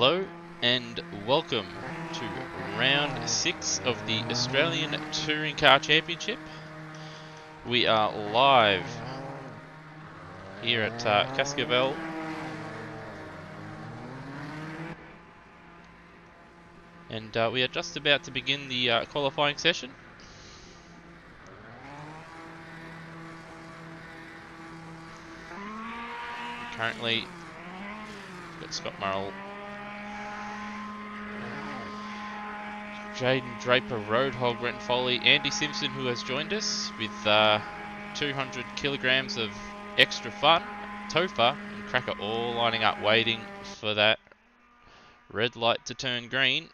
Hello and welcome to round 6 of the Australian Touring Car Championship. We are live here at Cascavel, and we are just about to begin the qualifying session. Currently, we've got Scott Murrell, Jaden Draper, Roadhog, Brent Foley, Andy Simpson, who has joined us with 200 kilograms of extra fun, Topher and Cracker all lining up waiting for that red light to turn green.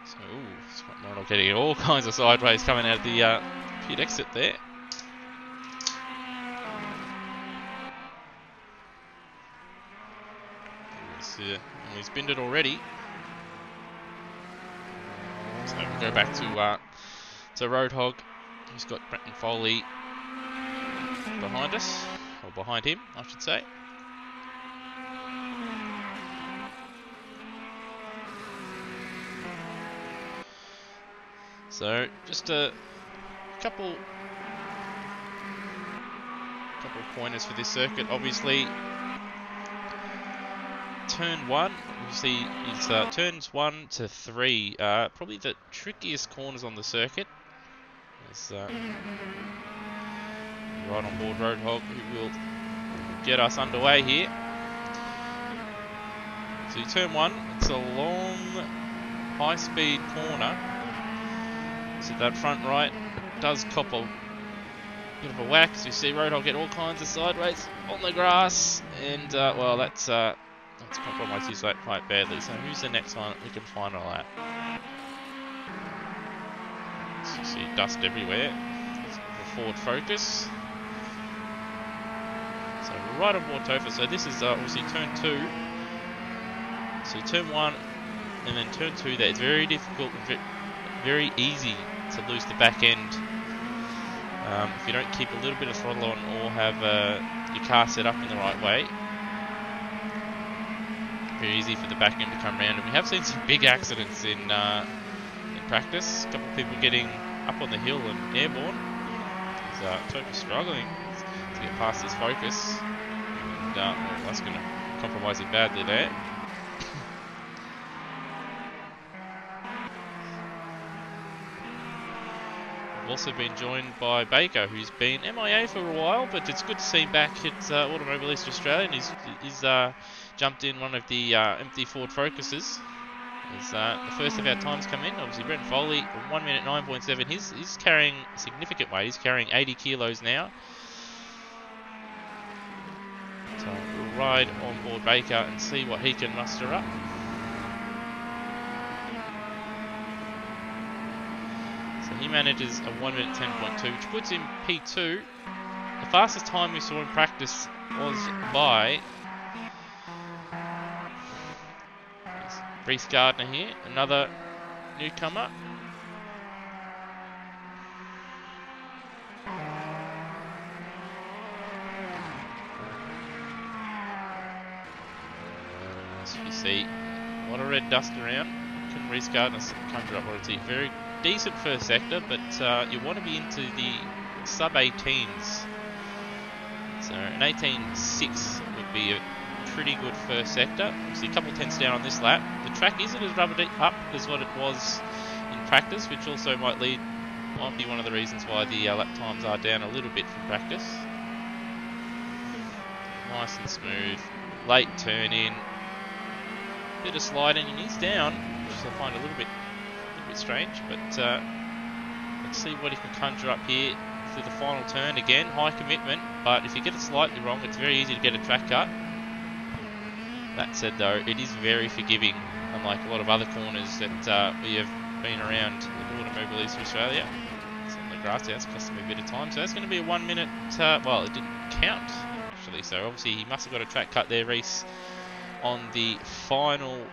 So, Scott Murrell getting all kinds of sideways coming out of the pit exit there. He's binned it already. So we'll go back to Roadhog. He's got Brenton Foley behind us, or behind him, I should say. So just a couple pointers for this circuit. Obviously, turn 1, you see, is turns 1 to 3, probably the trickiest corners on the circuit. There's right on board Roadhog, who will get us underway here. So turn 1, it's a long, high-speed corner. So that front right does cop a bit of a whack. So you see Roadhog get all kinds of sideways on the grass, and well, that's compromised his lap quite badly. So who's the next one we can find on that? So you see dust everywhere. The Ford Focus. So we're right on board Topher. So this is obviously turn 2. So turn 1 and then turn 2 there. It's very difficult, very easy to lose the back end if you don't keep a little bit of throttle on or have your car set up in the right way. Very easy for the back end to come around, and we have seen some big accidents in practice. A couple of people getting up on the hill and airborne. Topher struggling to get past his Focus, and well, that's going to compromise him badly there. Also been joined by Baker, who's been MIA for a while, but it's good to see him back at Automobilista Australia, and he's jumped in one of the empty Ford Focuses. As the first of our times come in, obviously Brent Foley, 1 minute 9.7. He's carrying significant weight. He's carrying 80 kilos now. So we'll ride on board Baker and see what he can muster up. He manages a 1 minute 10.2, which puts him P2. The fastest time we saw in practice was by Reese Gardner here, another newcomer. As you see, a lot of red dust around. Can Reese Gardner conjure up what it's very decent first sector, but you want to be into the sub-18s. So an 18.6 would be a pretty good first sector. Obviously a couple tenths down on this lap. The track isn't as rubbered up as what it was in practice, which also might be one of the reasons why the lap times are down a little bit from practice. Nice and smooth. Late turn in. Bit of sliding, and he's down, which I find a little bit strange, but let's see what he can conjure up here through the final turn. Again, high commitment, but if you get it slightly wrong, it's very easy to get a track cut. That said though, it is very forgiving, unlike a lot of other corners that we have been around in Automobilista Australia. It's on the grass down. It's costing me a bit of time. So that's going to be a 1 minute. Well, it didn't count actually. So obviously he must have got a track cut there, Reese, on the final.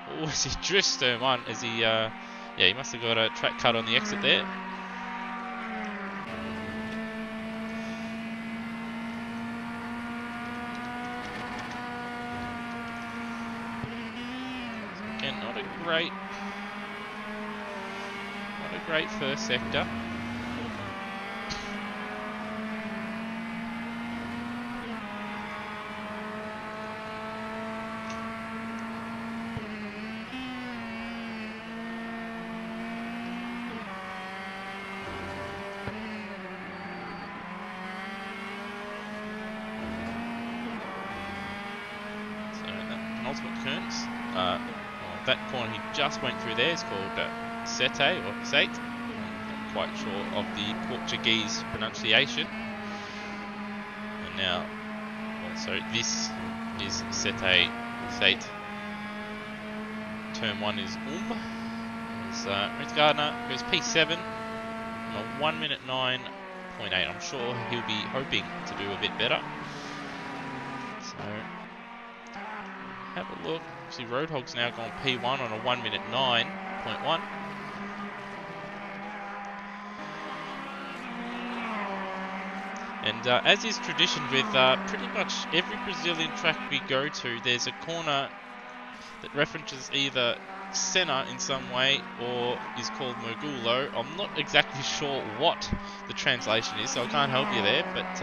Oh, is he drifts turn one? Is he? Yeah, he must have got a track cut on the exit there. Again, not a great first sector. That corner he just went through there is called Sete or Sate. Not quite sure of the Portuguese pronunciation. And now, so this is Sete, Sate. Turn 1 is Rich Gardner goes P7 on a 1 minute 9.8. I'm sure he'll be hoping to do a bit better. So have a look. See, Roadhog's now gone P1 on a 1 minute 9.1. And as is tradition with pretty much every Brazilian track we go to, there's a corner that references either Senna in some way or is called Mergulho. I'm not exactly sure what the translation is, so I can't help you there, but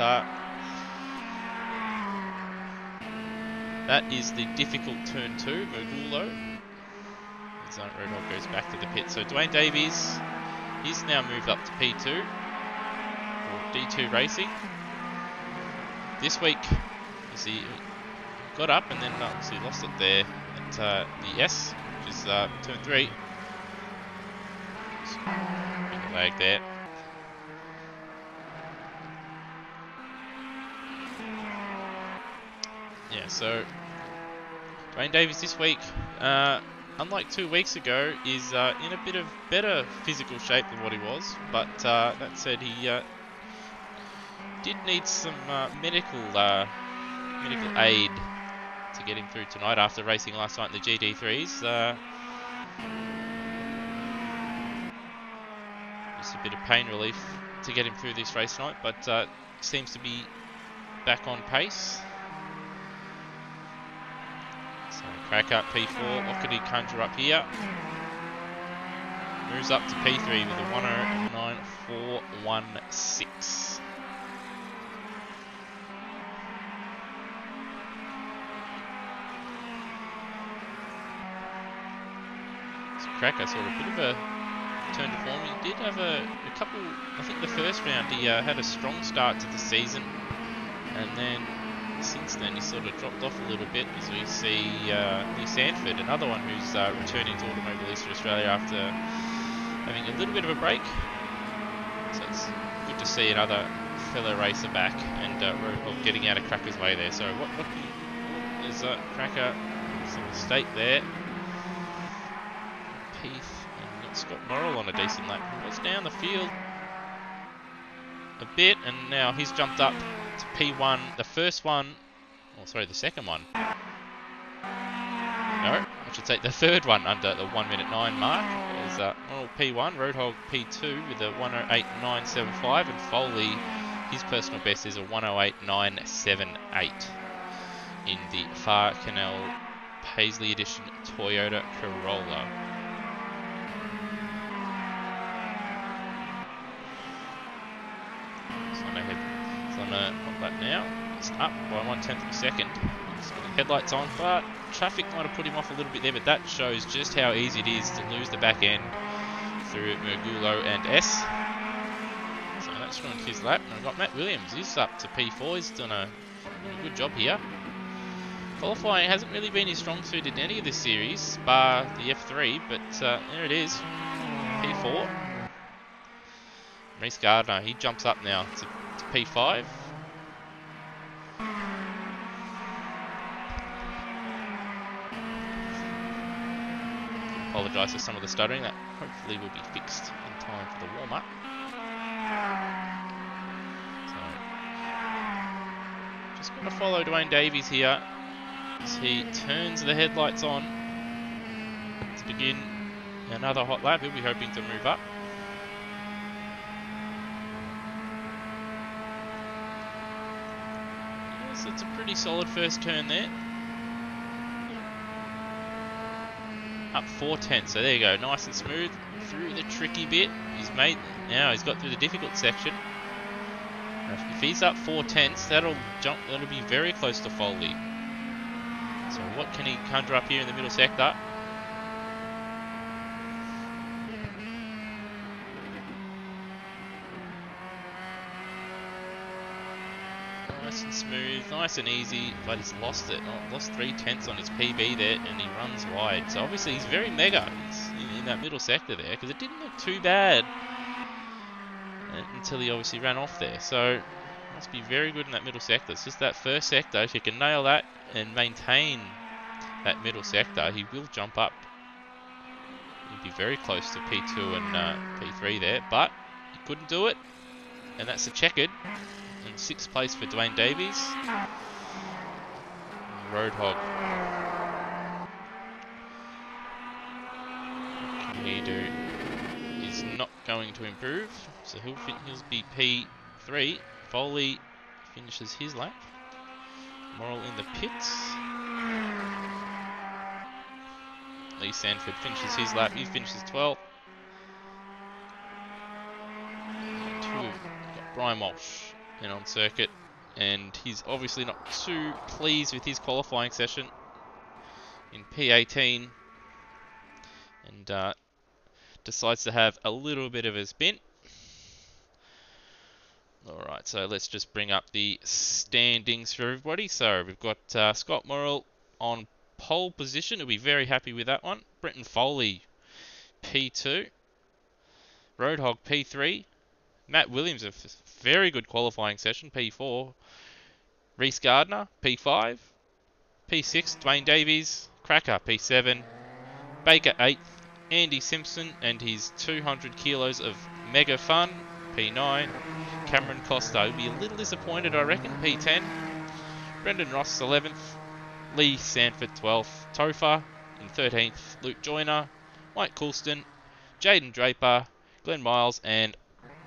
that is the difficult turn 2, Mergulho. As Roadhog goes back to the pit. So Dwayne Davies, he's now moved up to P2, or D2 Racing. This week, you see, got up and then obviously lost it there at the S, which is turn 3. So, big lag there. Yeah, so Dwayne Davies this week, unlike 2 weeks ago, is in a bit of better physical shape than what he was. But that said, he did need some medical aid to get him through tonight after racing last night in the GT3s. Just a bit of pain relief to get him through this race tonight, but seems to be back on pace. So Cracker P4, what could he conjure up here? Moves up to P3 with a 109.416. So Cracker sort of a bit of a turn to form. He did have a couple, I think the first round he had a strong start to the season, and then since then he sort of dropped off a little bit, as we see Lee Sanford, another one who's returning to Automobilista Australia after having a little bit of a break. So it's good to see another fellow racer back, and Roadhog getting out of Cracker's way there. So what is Cracker? Some mistake there. Peath and got Scott Morrill on a decent lap. He was down the field a bit, and now he's jumped up to P1, the first one, or sorry, the second one. No, I should say the third one under the 1 minute 9 mark. Is Morrill P1, Roadhog P2 with a 108.975, and Foley, his personal best is a 108.978 in the Far Canal Paisley Edition Toyota Corolla. It's on a hot lap now. It's up by 1/10 of a second. It's got the headlights on, but traffic might have put him off a little bit there, but that shows just how easy it is to lose the back end through Mergulho and S. So that's ruined his lap. And I've got Matt Williams. He's up to P4. He's done a good job here. Qualifying hasn't really been his strong suit in any of this series, bar the F3, but there it is. P4. Reese Gardner, he jumps up now to P5. Apologise for some of the stuttering. That hopefully will be fixed in time for the warm-up. So, just going to follow Dwayne Davies here as he turns the headlights on to begin another hot lap. He'll be hoping to move up. Yes, it's a pretty solid first turn there. Up 4/10, so there you go, nice and smooth through the tricky bit. Now he's got through the difficult section. If he's up 4/10, that'll be very close to Foley. So what can he conjure up here in the middle sector? Nice and smooth, nice and easy, but he's lost it. Lost 3/10 on his PB there, and he runs wide. So obviously he's very mega in that middle sector there, because it didn't look too bad until he obviously ran off there. So must be very good in that middle sector. It's just that first sector. If you can nail that and maintain that middle sector, he will jump up. He'll be very close to P2 and P3 there, but he couldn't do it, and that's a checkered. In 6th place for Dwayne Davies. Roadhog. What can he do? He's not going to improve, so he'll be P3. Foley finishes his lap. Morrill in the pits. Lee Sanford finishes his lap. He finishes 12th. And we've got Brian Walsh in on circuit, and he's obviously not too pleased with his qualifying session in P18, and decides to have a little bit of a spin. Alright, so let's just bring up the standings for everybody. So we've got Scott Morrill on pole position. He'll be very happy with that one. Brenton Foley, P2. Roadhog, P3. Matt Williams, a very good qualifying session, P4. Reese Gardner, P5. P6, Dwayne Davies. Cracker, P7. Baker, 8th. Andy Simpson and his 200 kilos of mega fun, P9. Cameron Costa will be a little disappointed, I reckon, P10. Brendan Ross, 11th. Lee Sanford, 12th. Topher in 13th. Luke Joyner. Mike Coulston. Jaden Draper. Glenn Miles and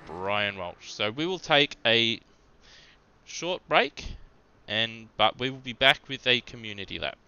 Brian Walsh. So we will take a short break, but we will be back with a community lap.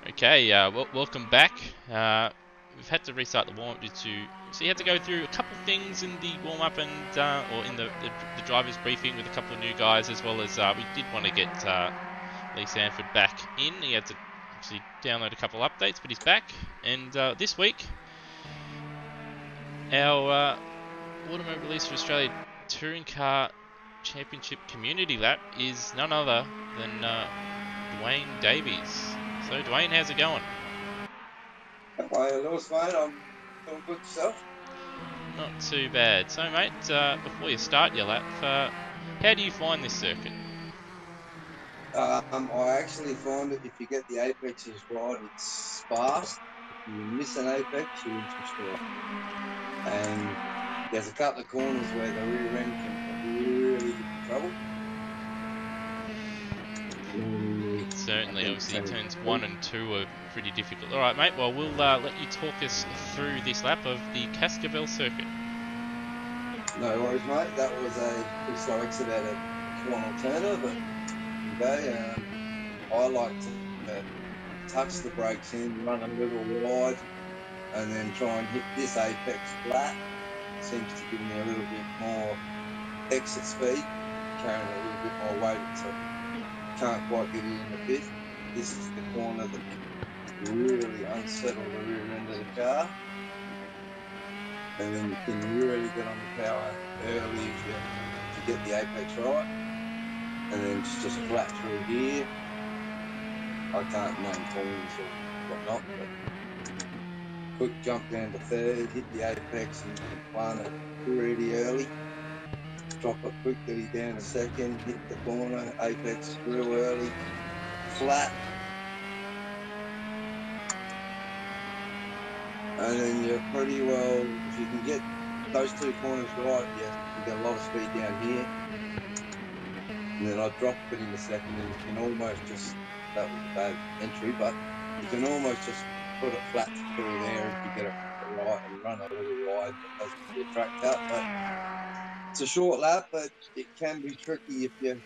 Okay, welcome back. We've had to restart the warm-up due to... So you had to go through a couple of things in the warm-up and or in the driver's briefing with a couple of new guys, as well as we did want to get Lee Sanford back in. He had to actually download a couple of updates, but he's back. And this week, our Automobilista Australia Touring Car Championship Community Lap is none other than Dwayne Davies. So Dwayne, how's it going? Hi, Lewis, mate. I'm doing good yourself. Not too bad. So, mate, before you start your lap, how do you find this circuit? I actually find that if you get the apexes right, it's fast. If you miss an apex, you're in some strife. And there's a couple of corners where the rear end can really get in trouble. I Certainly, think obviously, turns 1 and 2 are pretty difficult. All right, mate. Well, we'll let you talk us through this lap of the Cascavel circuit. no worries, mate. That was a pretty slow exit out of corner turner, but okay. I like to touch the brakes in, run a little wide, and then try and hit this apex flat. Seems to give me a little bit more exit speed, carrying a little bit more weight, so can't quite get it in the fifth. This is the corner that can really unsettle the rear end of the car, and then you can really get on the power early if you get the apex right, and then it's just flat through here. I can't name corners or whatnot, but quick jump down to third, hit the apex, and you can plant it pretty early. Drop it quickly down to second, hit the corner, apex real early, flat, and then you're pretty well, if you can get those two corners right, you get a lot of speed down here. And then I drop it in the second, and you can almost just, that was a bad entry, but you can almost just put it flat through there if you get it right and run a little wide. That doesn't be a track cut, but it's a short lap, but it can be tricky if you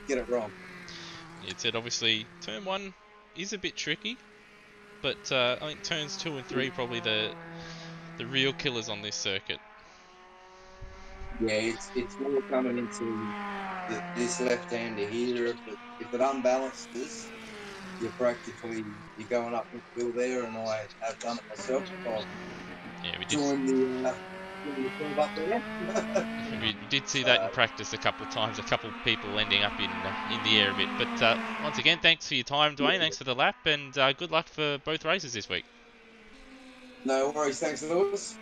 get it wrong. It said obviously turn 1 is a bit tricky, but I think turns 2 and 3 probably the real killers on this circuit. Yeah, it's more coming into this left-hander here. If it unbalances, you're going uphill there, and I have done it myself. I've Yeah, we did. joined the club up there. We did see that in So practice a couple of times, a couple of people ending up in the air a bit. But once again, thanks for your time, Dwayne. yeah, Thanks for the lap, and good luck for both races this week. no worries. Thanks, Lewis.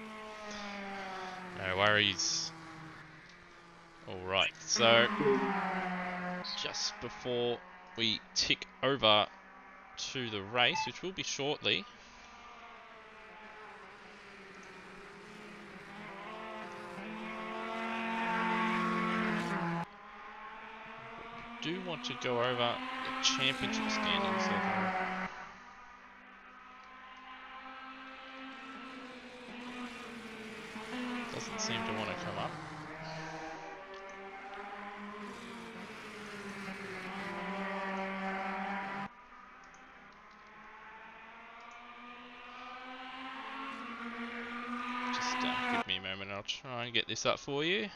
No worries. All right, so just before we tick over to the race, which will be shortly, do want to go over the championship standings. Doesn't seem to want to come up. Just give me a moment, I'll try and get this up for you.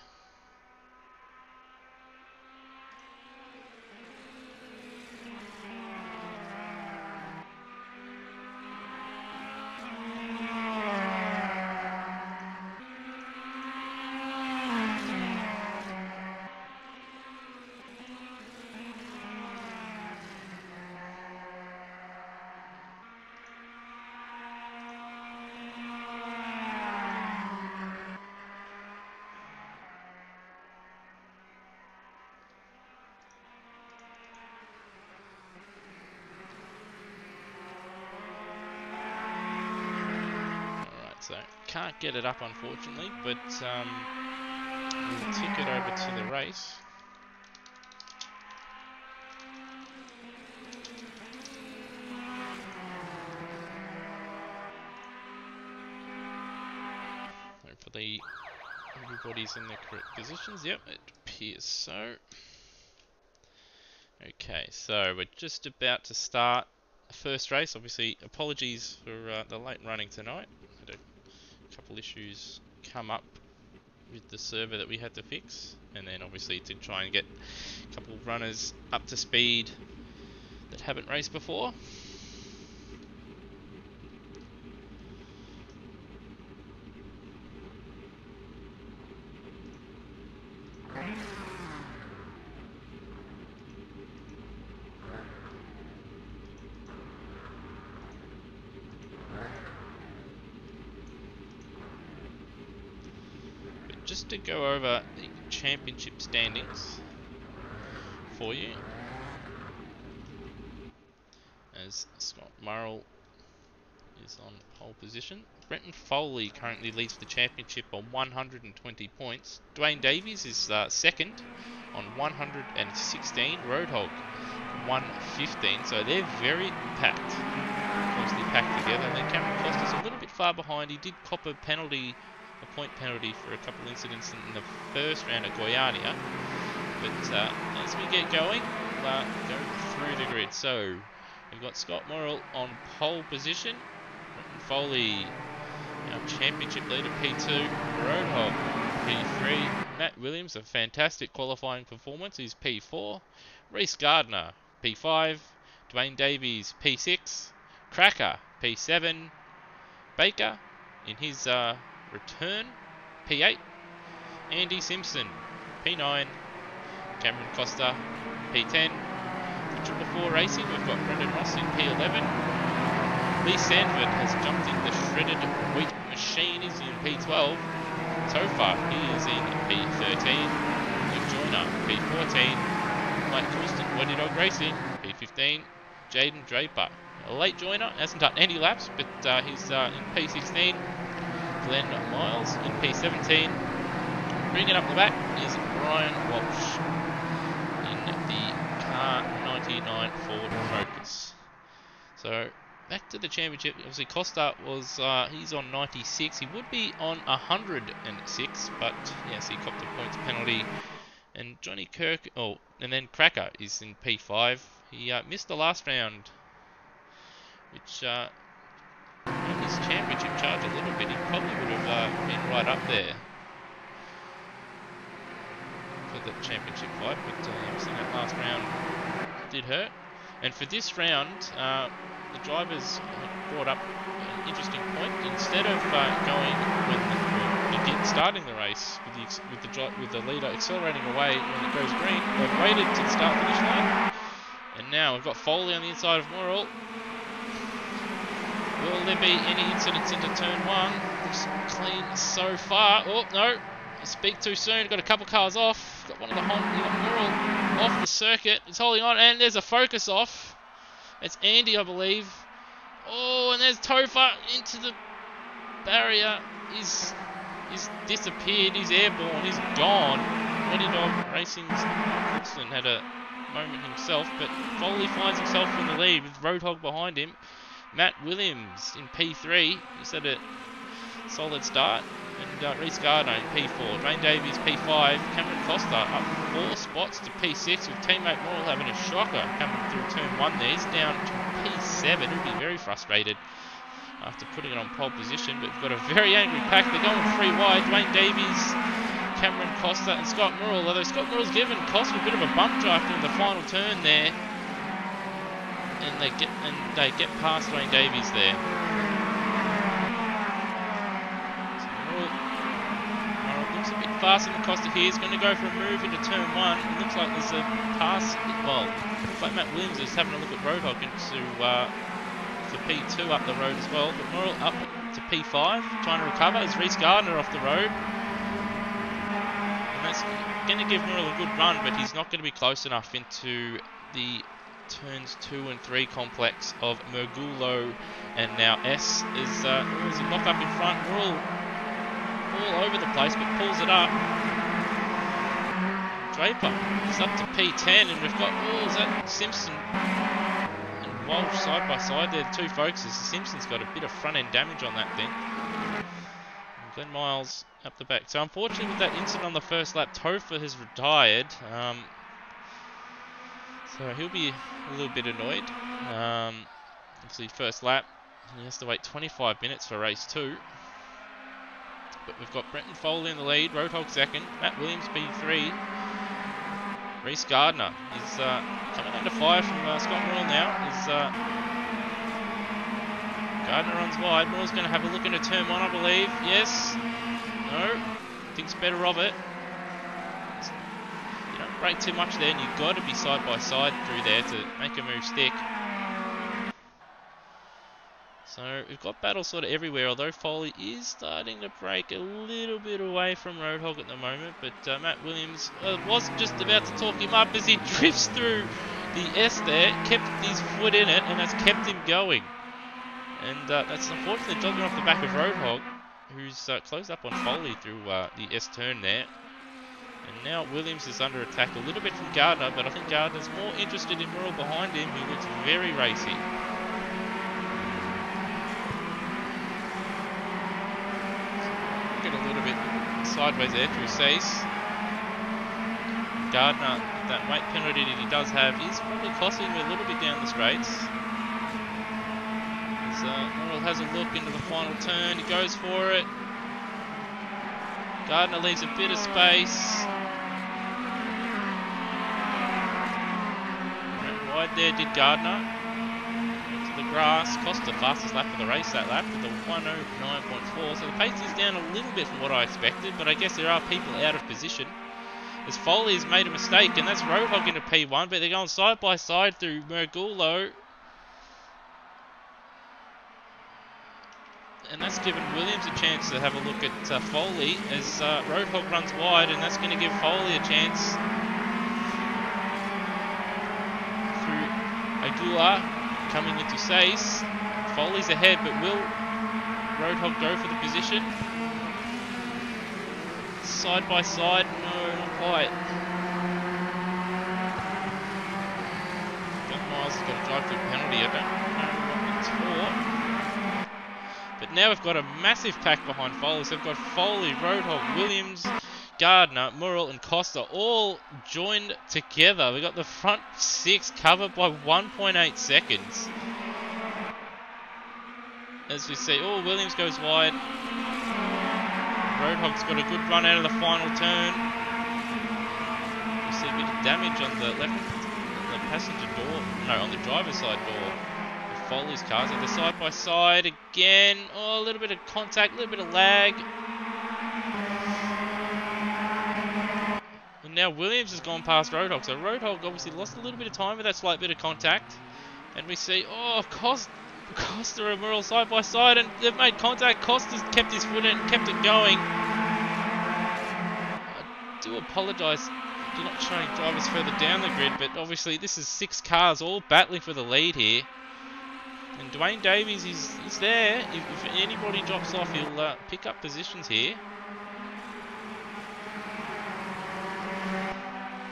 So can't get it up unfortunately, but we'll tick it over to the race. Hopefully everybody's in their correct positions. Yep, it appears so. Okay, so we're just about to start first race. Obviously, apologies for the late running tonight. Had a couple issues come up with the server that we had to fix, and then obviously to try and get a couple of runners up to speed that haven't raced before. Just to go over the championship standings for you, as Scott Murrell is on pole position. Brenton Foley currently leads the championship on 120 points. Dwayne Davies is second on 116. Roadhog 115. So they're very packed, closely packed together. And then Cameron Costa's a little bit far behind. He did cop a point penalty for a couple of incidents in the first round at Goiânia. But as we get going, we'll go through the grid. So we've got Scott Morrill on pole position. Brenton Foley, our championship leader, P2. Roadhog, P3. Matt Williams, a fantastic qualifying performance. He's P4. Reece Gardner, P5. Dwayne Davies, P6. Cracker, P7. Baker, in his return, P8. Andy Simpson, P9. Cameron Costa, P10. For Triple 4 Racing, we've got Brendan Ross in P11. Lee Sandford has jumped in the shredded wheat machine, is in P12. Topher, he is in P13. Luke Joyner, P14. Mike Coulston, Weddy Dog Racing, P15. Jaden Draper, a late joiner, hasn't done any laps, but he's in P16. Glenn Miles in P17. Bringing up the back is Brian Walsh in the car 99 Ford Focus. So back to the championship. Obviously Costa was he's on 96. He would be on 106, but yes, he copped a points penalty. And Johnny Kirk, and then Cracker is in P5. He missed the last round, which his championship charge a little bit. He probably would have been right up there for the championship fight, but obviously that last round did hurt. And for this round, the drivers brought up an interesting point. Instead of going starting the race with the leader accelerating away when it goes green, they've waited to the start finish line. And now we've got Foley on the inside of Morrill. Will there be any incidents into turn one? Looks clean so far. Oh no, I speak too soon. Got a couple cars off. Got one of the Morrill off the circuit. It's holding on, and there's a focus off. It's Andy, I believe. Oh, and there's Topher into the barrier. He's disappeared. He's airborne. He's gone. Weddy Dog Racing's Coulston had a moment himself, but Foley finds himself in the lead with Roadhog behind him. Matt Williams in P3. He's had a solid start. And Reece Gardner in P4. Dwayne Davies P5. Cameron Costa up 4 spots to P6 with teammate Morrill having a shocker coming through turn 1 there. He's down to P7. He'll be very frustrated after putting it on pole position. But we've got a very angry pack. They're going 3 wide. Dwayne Davies, Cameron Costa and Scott Morrill. Although Scott Morrill's given Costa a bit of a bump drive in the final turn there. And they get past Dwayne Davies there. Looks a bit faster than Costa here. He's going to go for a move into turn 1. It looks like there's a pass. Well, looks like Matt Williams is having a look at Roadhog into for P2 up the road as well. But Morrill up to P5, trying to recover. Is Reece Gardner off the road? And that's going to give Morrill a good run, but he's not going to be close enough into the turns 2 and 3 complex of Mergulo. And now S is a lock up in front. Morrill all over the place, but pulls it up. Draper is up to P10, and we've got, is that Simpson and Walsh side by side there, the two focuses. Simpson's got a bit of front end damage on that thing. And Glenn Miles up the back. So unfortunately with that incident on the first lap, Topher has retired. So he'll be a little bit annoyed. Obviously, first lap. He has to wait 25 minutes for race 2. But we've got Brenton Foley in the lead, Roadhog second, Matt Williams P3. Reece Gardner is coming under fire from Scott Morrill now. Gardner runs wide. Morrill's going to have a look into turn 1, I believe. Yes. No. Thinks better of it. You don't brake too much there, and you've got to be side by side through there to make a move stick. So we've got battles sort of everywhere, although Foley is starting to break a little bit away from Roadhog at the moment. But Matt Williams was just about to talk him up as he drifts through the S there, kept his foot in it, and has kept him going. And that's unfortunately jogging off the back of Roadhog, who's closed up on Foley through the S turn there. And now Williams is under attack a little bit from Gardner, but I think Gardner's more interested in Morrill behind him, who looks very racy. Get a little bit sideways there through Sace. Gardner, that weight penalty that he does have is probably costing him a little bit down the straights. As Morrill has a look into the final turn, he goes for it. Gardner leaves a bit of space. Wide there did Gardner. The grass. Costa fastest lap of the race that lap with the 109.4. So the pace is down a little bit from what I expected, but I guess there are people out of position. As Foley has made a mistake, and that's Roadhog into P1, but they're going side by side through Mergulo. And that's given Williams a chance to have a look at Foley as Roadhog runs wide, and that's going to give Foley a chance through Aguilar. Coming into Sace. Foley's ahead, but will Roadhog go for the position? Side by side? No, not quite. John Miles has got a drive-through penalty. I don't know what it's for. But now we've got a massive pack behind Foley. So we've got Foley, Roadhog, Williams, Gardner, Morrill and Costa all joined together. We've got the front 6 covered by 1.8 seconds. As we see, Williams goes wide. Roadhog's got a good run out of the final turn. We see a bit of damage on the the passenger door, no, on the driver's side door. Foley's cars are the side by side again. A little bit of contact, a little bit of lag. And now Williams has gone past Roadhog. So Roadhog obviously lost a little bit of time with that slight bit of contact. And we see, Costa and Morrill side by side, and they've made contact. Costa's kept his foot in and kept it going. I do apologise for not showing drivers further down the grid, but obviously this is 6 cars all battling for the lead here. And Dwayne Davies is there. If anybody drops off, he'll pick up positions here.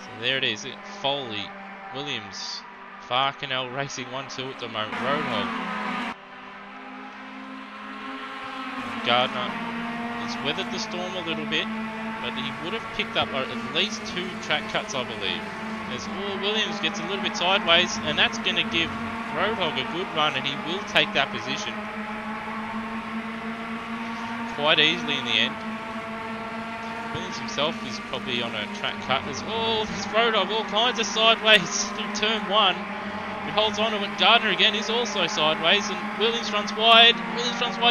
So there it is. Foley, Williams, Farcanel racing 1-2 at the moment. Roadhog. Gardner has weathered the storm a little bit, but he would have picked up at least 2 track cuts, I believe. As Williams gets a little bit sideways, and that's going to give Roadhog a good run, and he will take that position quite easily in the end. Williams himself is probably on a track cut. There's Roadhog all kinds of sideways through turn 1. He holds on to it. Gardner again is also sideways, and Williams runs wide.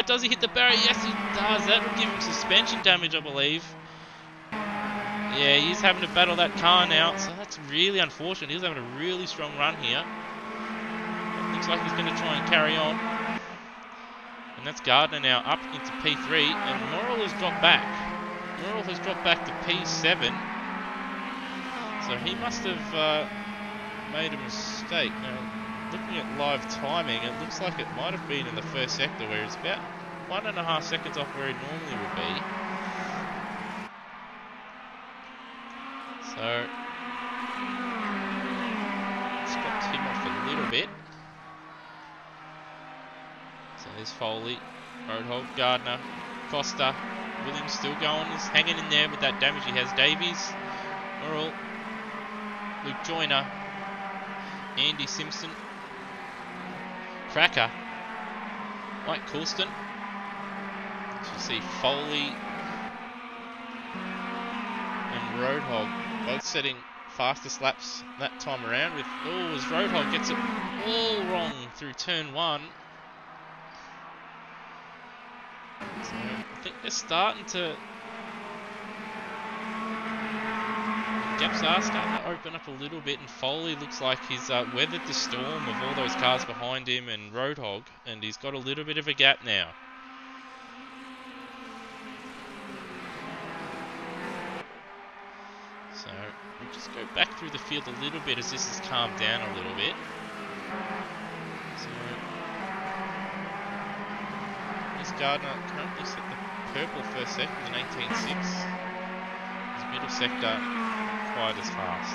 Does he hit the barrier? Yes, he does. That will give him suspension damage, I believe. Yeah, he's having to battle that car now, so that's really unfortunate. He's having a really strong run here. Looks like he's going to try and carry on. And that's Gardner now up into P3, and Morrill has dropped back. Morrill has dropped back to P7. So he must have made a mistake. Now, looking at live timing, it looks like it might have been in the first sector, where it's about 1.5 seconds off where he normally would be. So, it's dropped him off a little bit. So there's Foley, Roadhog, Gardner, Costa, Williams still going, is hanging in there with that damage he has. Davies, Morrill, Luke Joyner, Andy Simpson, cracker. Mike Coulston. As you see Foley and Roadhog both setting fastest laps that time around with, as Roadhog gets it all wrong through turn 1. So I think they're starting to, gaps are starting to open up a little bit, and Foley looks like he's weathered the storm of all those cars behind him and Roadhog, and he's got a little bit of a gap now. So we'll just go back through the field a little bit as this has calmed down a little bit. So Miss Gardner currently set the purple first sector with an 18.6. His middle sector quite as fast.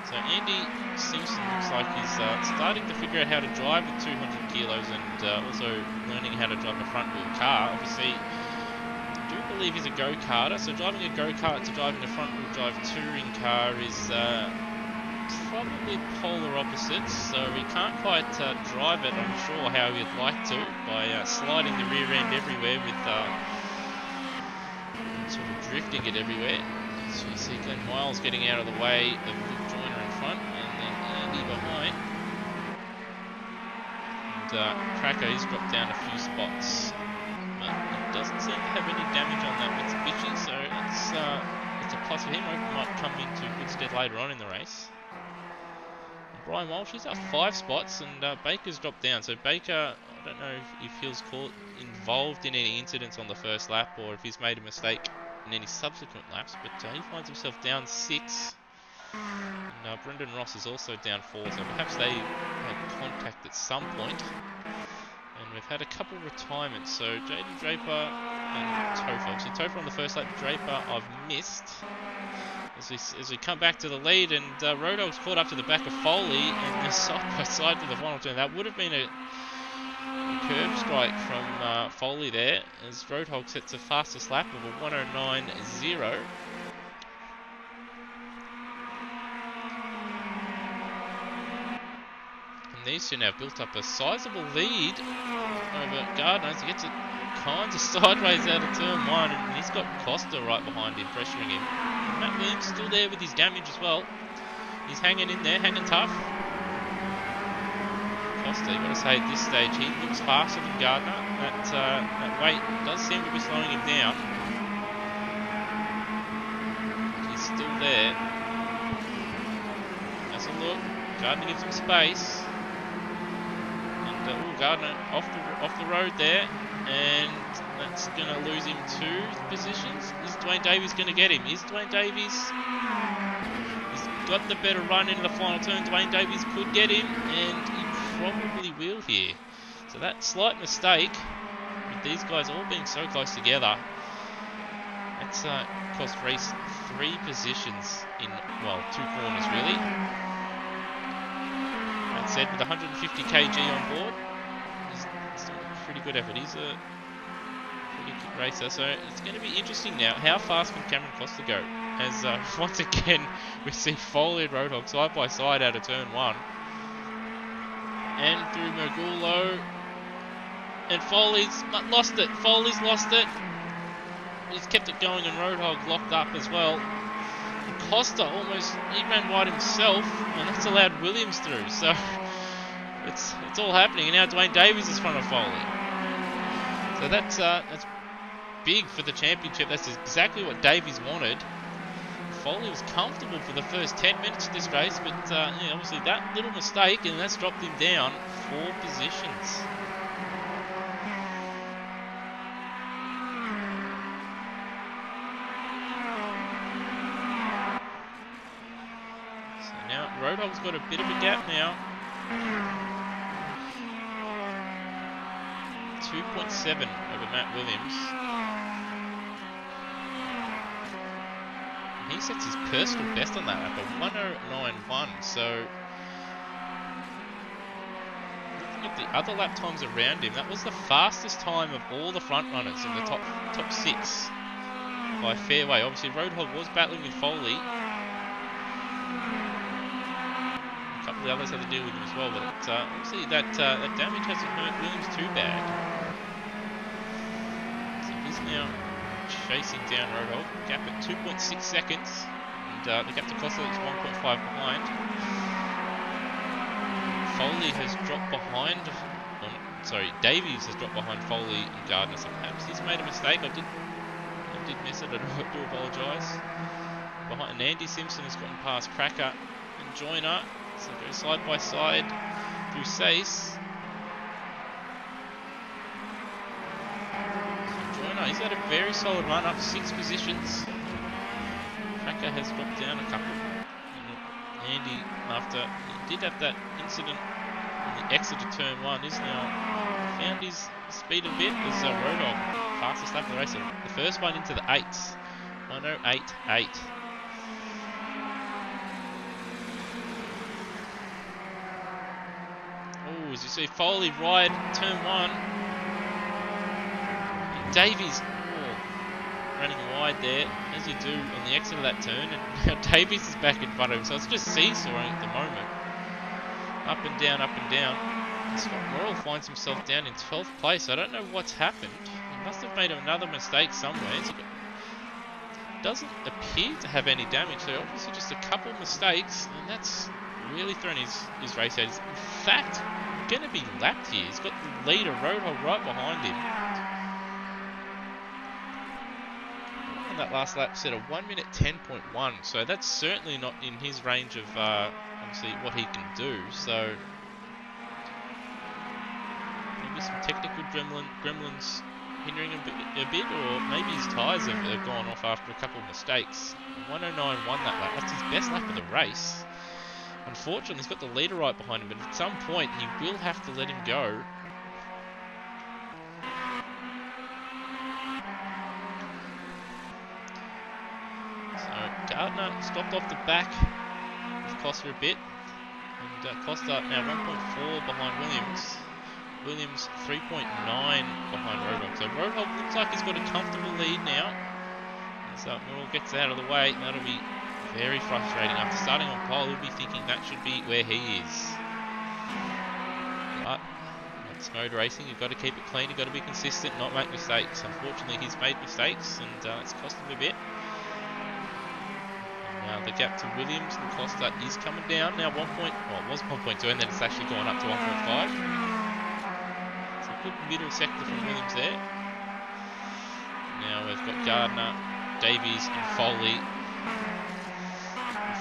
So Andy Simpson looks like he's starting to figure out how to drive with 200 kilos and also learning how to drive a front wheel car. Obviously, I do believe he's a go-karter, so driving a go-kart to driving a front wheel drive touring car is probably polar opposites, so he can't quite drive it, I'm sure, how he'd like to, by sliding the rear end everywhere with sort of drifting it everywhere. So you see Glenn Miles getting out of the way of Luke Joyner in front, and then Andy behind. And Cracker, he's dropped down a few spots, but he doesn't seem to have any damage on that Mitsubishi, so it's a plus for him. Hope he might come into good stead later on in the race. And Brian Walsh, he's up 5 spots, and Baker's dropped down. So Baker, I don't know if he was involved in any incidents on the first lap, or if he's made a mistake in any subsequent laps, but he finds himself down 6, and Brendan Ross is also down 4, so perhaps they had contact at some point. And we've had a couple retirements, so Jaden Draper and Topher. Obviously Topher on the first lap, Draper I've missed. As we come back to the lead, and Roadhog's caught up to the back of Foley, and they're side by side to the final turn. That would have been a curb strike from Foley there, as Roadhog sets the fastest lap of a 109.0. And these two now built up a sizable lead over Gardner. He gets it kind of sideways out of turn 1, and he's got Costa right behind him, pressuring him. And Matt Williams still there with his damage as well. He's hanging in there, hanging tough. Costa, you've got to say at this stage, he looks faster than Gardner. That weight does seem to be slowing him down. But he's still there. Has a look. Gardner gives him space. And Gardner off the road there. And that's going to lose him 2 positions. Is Dwayne Davies going to get him? Is Dwayne Davies... He's got the better run into the final turn. Dwayne Davies could get him, and he probably will here. So that slight mistake, with these guys all being so close together, that's cost Reese 3 positions in, well, 2 corners really. That said, with 150 kg on board, it's still a pretty good effort. He's a pretty good racer, so it's going to be interesting now. How fast can Cameron Costa go? As once again we see Foley and Roadhog side by side out of turn 1. And through Mergulo, and Foley's lost it. Foley's lost it. He's kept it going, and Roadhog locked up as well. And Costa he ran wide himself, and that's allowed Williams through. So it's all happening, and now Dwayne Davies is in front of Foley. So that's big for the championship. That's exactly what Davies wanted. Foley was comfortable for the first 10 minutes of this race, but yeah, obviously that little mistake, and that's dropped him down 4 positions. So now Roadhog's got a bit of a gap now. 2.7 over Matt Williams. He sets his personal best on that lap, a 109.1. So, looking at the other lap times around him, that was the fastest time of all the front runners in the top 6 by fairway. Obviously, Roadhog was battling with Foley. A couple couple of the others had to deal with him as well. But obviously that damage hasn't hurt Williams too bad. So he's now chasing down Roadhog. Gap at 2.6 seconds. And the gap to Costa is 1.5 behind. Foley has dropped behind. Davies has dropped behind Foley and Gardner. So perhaps he's made a mistake. I did miss it. I do apologise. Behind Andy Simpson has gotten past Cracker and Joyner. So go side by side through Sace. So Joyner, he's had a very solid run up 6 positions. Cracker has dropped down a couple. And Andy, after he did have that incident in the exit of turn 1, is now found his speed a bit as Roadhog, fastest lap of the race. The first one into the 8s, 1:08.8. Oh, as you see Foley ride turn 1. And Davies running wide there, as you do on the exit of that turn, and now Davies is back in front of him, so it's just seesawing at the moment. Up and down, up and down. And Scott Morrill finds himself down in 12th place. I don't know what's happened. He must have made another mistake somewhere. He doesn't appear to have any damage, so obviously just a couple mistakes, and that's really thrown his race out. He's in fact going to be lapped here. He's got the leader Roadhog right behind him. And that last lap set a 1:10.1, so that's certainly not in his range of obviously what he can do. So maybe some technical gremlins hindering him a bit, or maybe his tyres have gone off after a couple of mistakes. 1:09.1 that lap. That's his best lap of the race. Unfortunately, he's got the leader right behind him, but at some point he will have to let him go. Gardner stopped off the back of Costa a bit, and Costa now 1.4 behind Williams. Williams 3.9 behind Roadhog. So Roadhog looks like he's got a comfortable lead now. As Morrill gets out of the way, that'll be very frustrating. After starting on pole, he'll be thinking that should be where he is. But it's mode racing, you've got to keep it clean, you've got to be consistent, not make mistakes. Unfortunately, he's made mistakes, and it's cost him a bit. Now the gap to Williams and Costa is coming down. Now it was 1.2, and then it's actually gone up to 1.5. It's a good middle sector from Williams there. Now we've got Gardner, Davies and Foley.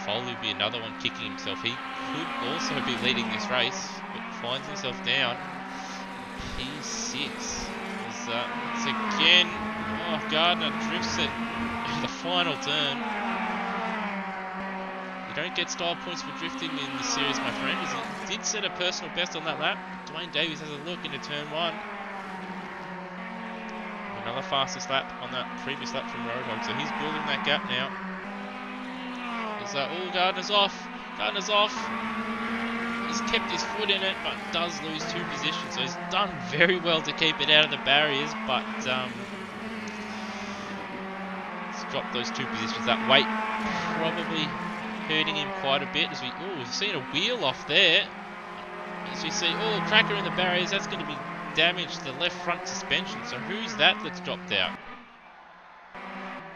Foley would be another one kicking himself. He could also be leading this race, but finds himself down. P6 is once again, Gardner drifts it in the final turn. You don't get style points for drifting in this series, my friend, as he did set a personal best on that lap. Dwayne Davies has a look into turn 1. Another fastest lap on that previous lap from Roadhog, so he's building that gap now. Gardner's off. Gardner's off. He's kept his foot in it, but does lose 2 positions, so he's done very well to keep it out of the barriers, but he's dropped those 2 positions. That weight probably hurting him quite a bit, as we've seen a wheel off there. As we see, Cracker in the barriers, that's going to be damaged to the left front suspension. So who's that's dropped out?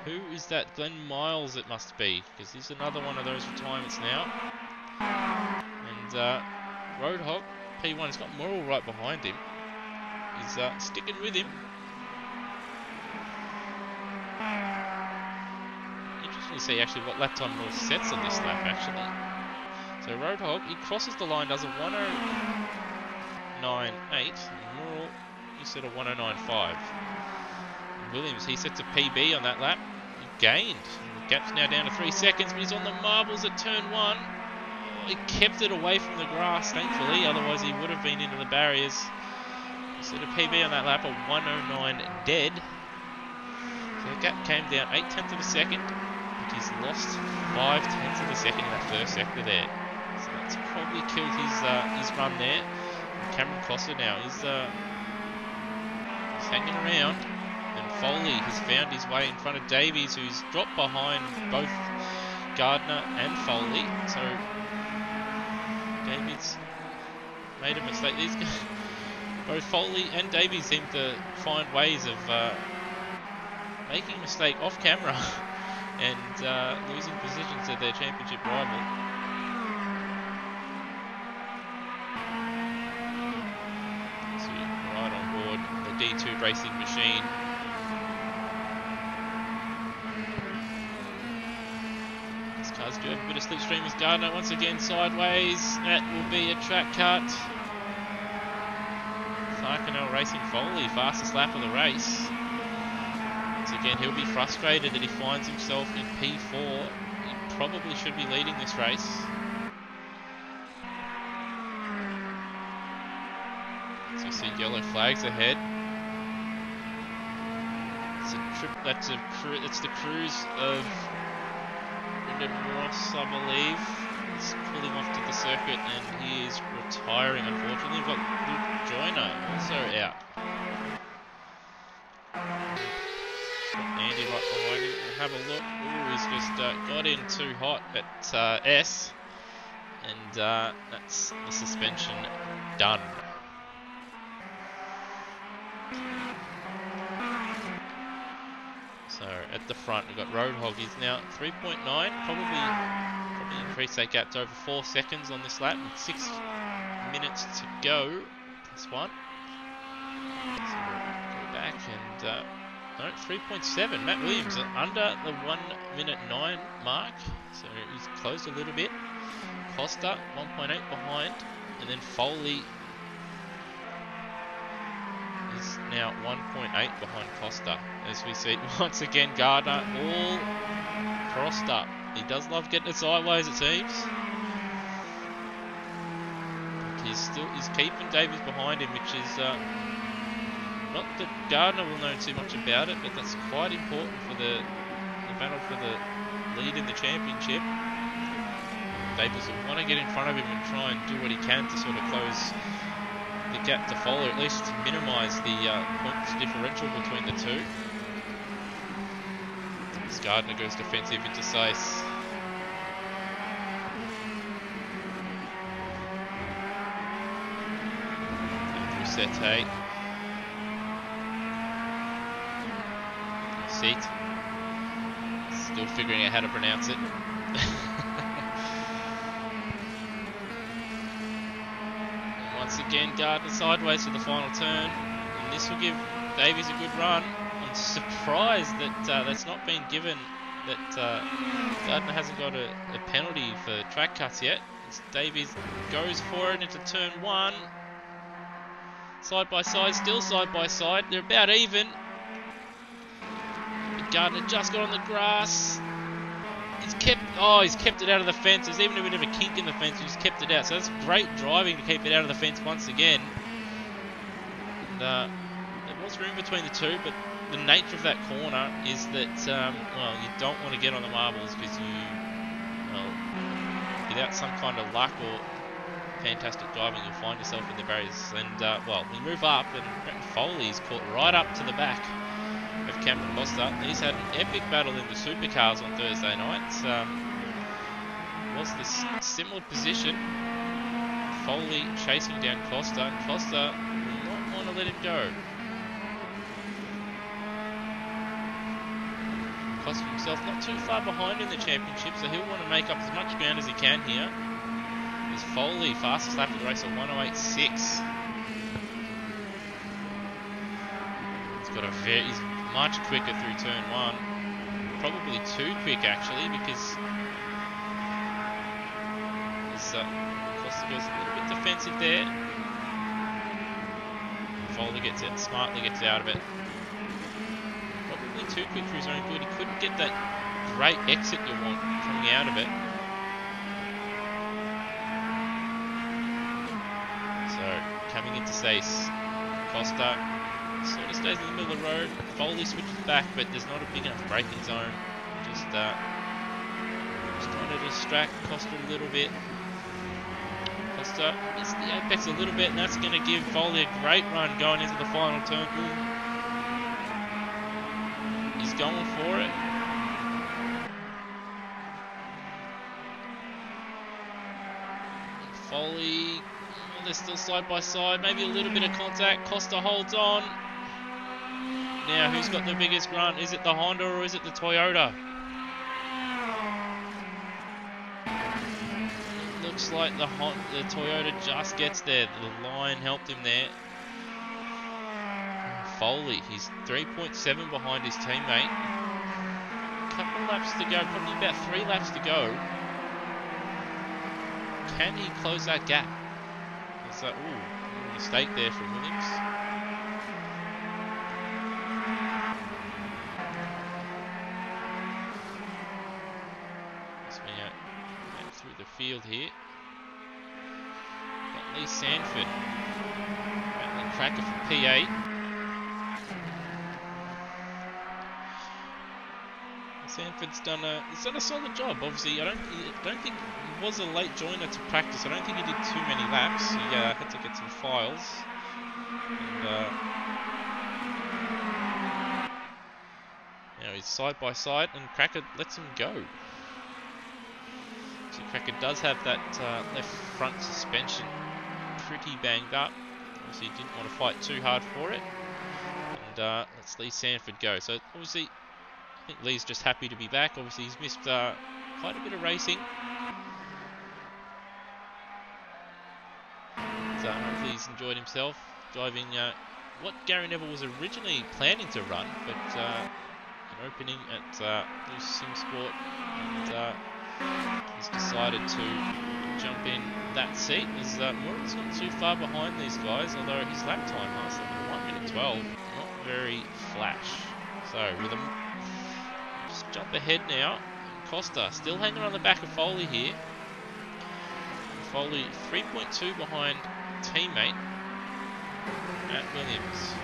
Who is that? Glenn Miles it must be, because he's another one of those retirements now. And Roadhog, P1, has got Morrill right behind him. He's sticking with him. To see actually what lap time Morrill sets on this lap actually. So Roadhog, he crosses the line, does a 1:09.8, and Morrill, he set a 1:09.5. Williams, he sets a PB on that lap. He gained. The gap's now down to 3 seconds, but he's on the marbles at turn 1. He kept it away from the grass, thankfully, otherwise he would have been into the barriers. He set a PB on that lap, a 1:09 dead. So the gap came down 0.8 of a second. He's lost 0.5 of a second in that first sector there. So that's probably killed his run there. And Cameron Costa now is hanging around. And Foley has found his way in front of Davies, who's dropped behind both Gardner and Foley. So Davies made a mistake. These guys, both Foley and Davies seem to find ways of making a mistake off camera and losing position to their championship rival. So right on board the D2 racing machine. These cars do have a bit of slipstream as Gardner once again sideways. That will be a track cut. Farcanel racing Foley, fastest lap of the race. Once again, he'll be frustrated that he finds himself in P4. He probably should be leading this race. So you see yellow flags ahead. It's the cruise of Brendan Ross, I believe. He's pulling off to the circuit and he is retiring, unfortunately. We've got Luke Joyner also out. Andy right behind him. We'll have a look. Ooh, he's just got in too hot at S. And that's the suspension done. So at the front we've got Roadhog. He's now 3.9. Probably increase that gap to over 4 seconds on this lap with 6 minutes to go. +1. So we'll go back and no, 3.7. Matt Williams under the 1:09 mark. So he's closed a little bit. Costa 1.8 behind. And then Foley is now 1.8 behind Costa. As we see once again, Gardner all crossed up. He does love getting it sideways, it seems. He's keeping Davies behind him, which is not that Gardner will know too much about it, but that's quite important for the battle for the lead in the championship. Davies will want to get in front of him and try and do what he can to sort of close the gap to Foley, at least to minimise the points differential between the two. As Gardner goes defensive into Sace. Sete. Seat. Still figuring out how to pronounce it. And once again, Gardner sideways for the final turn. And this will give Davies a good run. I'm surprised that that's not been given, that Gardner hasn't got a penalty for track cuts yet. As Davies goes for it into turn 1. Side by side, still side by side. They're about even. But Gardner just got on the grass. He's kept it out of the fence. There's even a bit of a kink in the fence. He just kept it out. So that's great driving to keep it out of the fence once again. And there was room between the two, but the nature of that corner is that well, you don't want to get on the marbles because without some kind of luck or fantastic driving, you'll find yourself in the barriers. And well, we move up, and Brenton Foley's caught right up to the back of Cameron Costa. He's had an epic battle in the supercars on Thursday night. Was this similar position? Foley chasing down Costa, and Costa will not want to let him go. Costa himself not too far behind in the championship, so he'll want to make up as much ground as he can here. Is Foley, fastest lap of the race at 1:08.6. He's much quicker through turn 1. Probably too quick actually, because Costa goes a little bit defensive there. Foley gets it, smartly gets out of it. Probably too quick for his own good. He couldn't get that great exit you want coming out of it. Coming into Sace, Costa sort of stays in the middle of the road. Foley switches back, but there's not a big enough braking zone. Just trying to distract Costa a little bit. Costa missed the apex a little bit, and that's going to give Foley a great run going into the final turn. He's going for it. Foley, oh, they're still side by side, maybe a little bit of contact. Costa holds on. Now, who's got the biggest grunt? Is it the Honda or is it the Toyota? It looks like the Toyota just gets there. The line helped him there. Foley, he's 3.7 behind his teammate. Couple laps to go, probably about 3 laps to go. Can he close that gap? It's like, ooh, a mistake there from Williams. Let's me out through the field here. Got Lee Sanford, rattling cracker for P8. Sanford's done a solid job. Obviously, I don't think he was a late joiner to practice. I don't think he did too many laps. He had to get some files. And now he's side by side, and Cracker lets him go. So Cracker does have that left front suspension pretty banged up. Obviously, he didn't want to fight too hard for it. And let's Lee Sanford go. So obviously, I think Lee's just happy to be back. Obviously, he's missed quite a bit of racing. So hopefully he's enjoyed himself driving what Gary Neville was originally planning to run, but an opening at Loose Sim Sport, and he's decided to jump in that seat. As Moritz not too far behind these guys, although his lap time last at 1 minute 12, not very flash. So with a jump ahead now. Costa still hanging on the back of Foley here. Foley 3.2 behind teammate Matt Williams.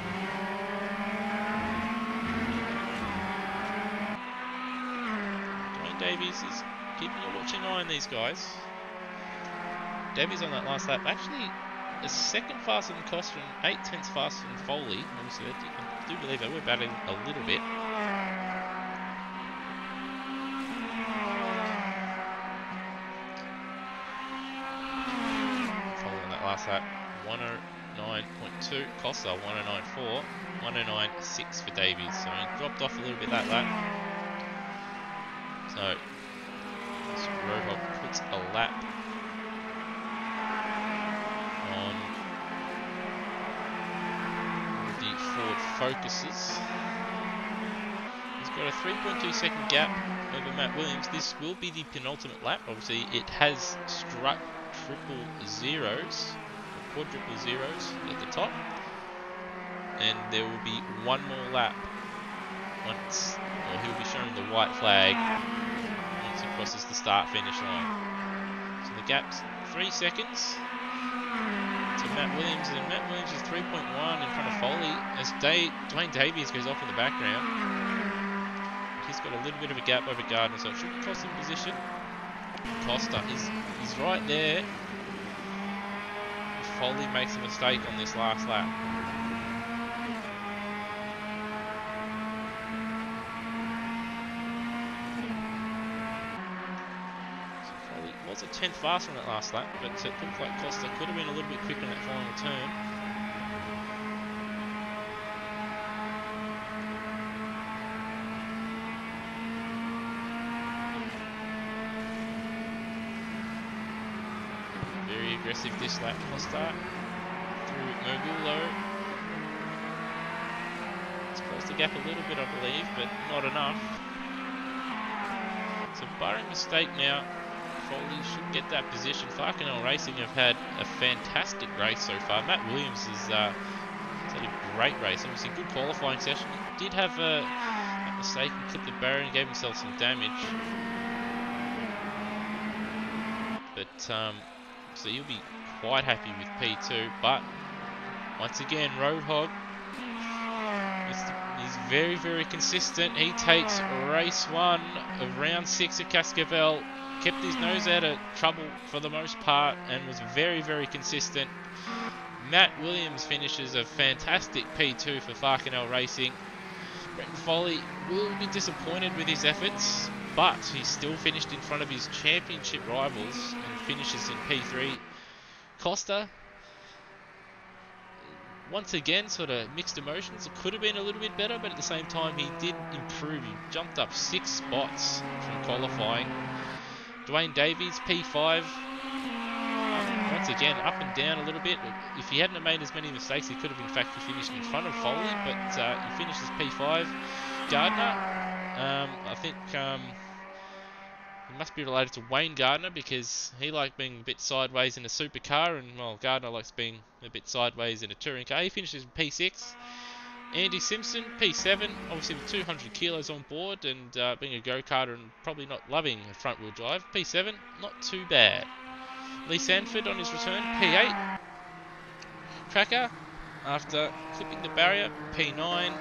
Dwayne Davies is keeping a watching eye on these guys. Davies on that last lap, actually a second faster than Costa and 8/10 faster than Foley. Obviously, I do believe they were battling a little bit. Last lap 109.2, Costa 109.4, 109.6 for Davies. So he dropped off a little bit that lap. So Roadhog puts a lap on the Ford Focuses. He's got a 3.2 second gap over Matt Williams. This will be the penultimate lap. Obviously, it has struck triple zeros, or quadruple zeros at the top, and there will be one more lap once, or he'll be showing the white flag once he crosses the start-finish line. So the gap's 3 seconds to Matt Williams, and Matt Williams is 3.1 in front of Foley as Dwayne Davies goes off in the background. He's got a little bit of a gap over Gardner, so it shouldn't cost him position. Costa is right there. If Foley makes a mistake on this last lap. So Foley was a 10th faster on that last lap, but it looked like Costa could have been a little bit quicker in that final turn. Aggressive this lap, Costa through Mogulo. It's closed the gap a little bit, I believe, but not enough. So barring mistake now, Foley should get that position. Farkinell Racing have had a fantastic race so far. Matt Williams has had a great race. Obviously, good qualifying session. He did have a mistake and clipped the barrier and gave himself some damage. But so you'll be quite happy with P2, but once again, Roadhog is very, very consistent. He takes race 1 of round 6 at Cascavel, kept his nose out of trouble for the most part, and was very, very consistent. Matt Williams finishes a fantastic P2 for Farkinell Racing. Brenton Foley will be disappointed with his efforts, but he still finished in front of his championship rivals and finishes in P3. Costa, once again, sort of mixed emotions. It could have been a little bit better, but at the same time, he did improve. He jumped up 6 spots from qualifying. Dwayne Davies, P5. Once again, up and down a little bit. If he hadn't have made as many mistakes, he could have in fact finished in front of Foley, but he finished as P5. Gardner, I think it must be related to Wayne Gardner, because he liked being a bit sideways in a supercar, and well, Gardner likes being a bit sideways in a touring car. He finishes in P6. Andy Simpson, P7, obviously with 200 kilos on board and being a go-karter and probably not loving a front-wheel drive. P7, not too bad. Lee Sanford on his return, P8. Cracker, after clipping the barrier, P9.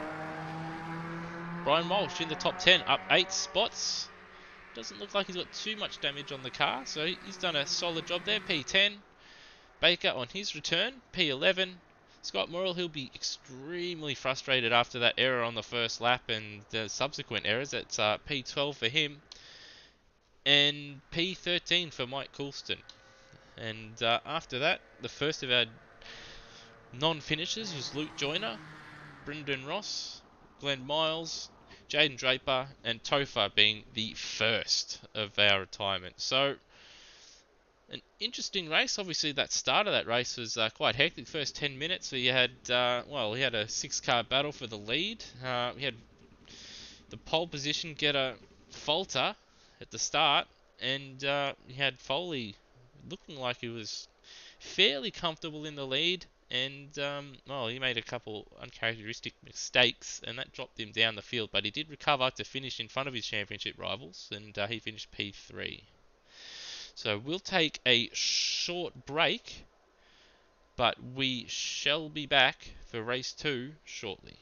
Brian Walsh in the top 10, up 8 spots. Doesn't look like he's got too much damage on the car, so he's done a solid job there. P10. Baker on his return, P11. Scott Morrill, he'll be extremely frustrated after that error on the first lap and the subsequent errors. It's P12 for him. And P13 for Mike Coulston. And after that, the first of our non-finishers was Luke Joyner, Brendan Ross, Glenn Miles, Jaden Draper, and Topher being the first of our retirement. So, an interesting race. Obviously, that start of that race was quite hectic. First 10 minutes, we had we had a 6-car battle for the lead. We had the pole position get a falter at the start, and we had Foley looking like he was fairly comfortable in the lead. And he made a couple uncharacteristic mistakes, and that dropped him down the field. But he did recover to finish in front of his championship rivals, and he finished P3. So we'll take a short break, but we shall be back for race 2 shortly.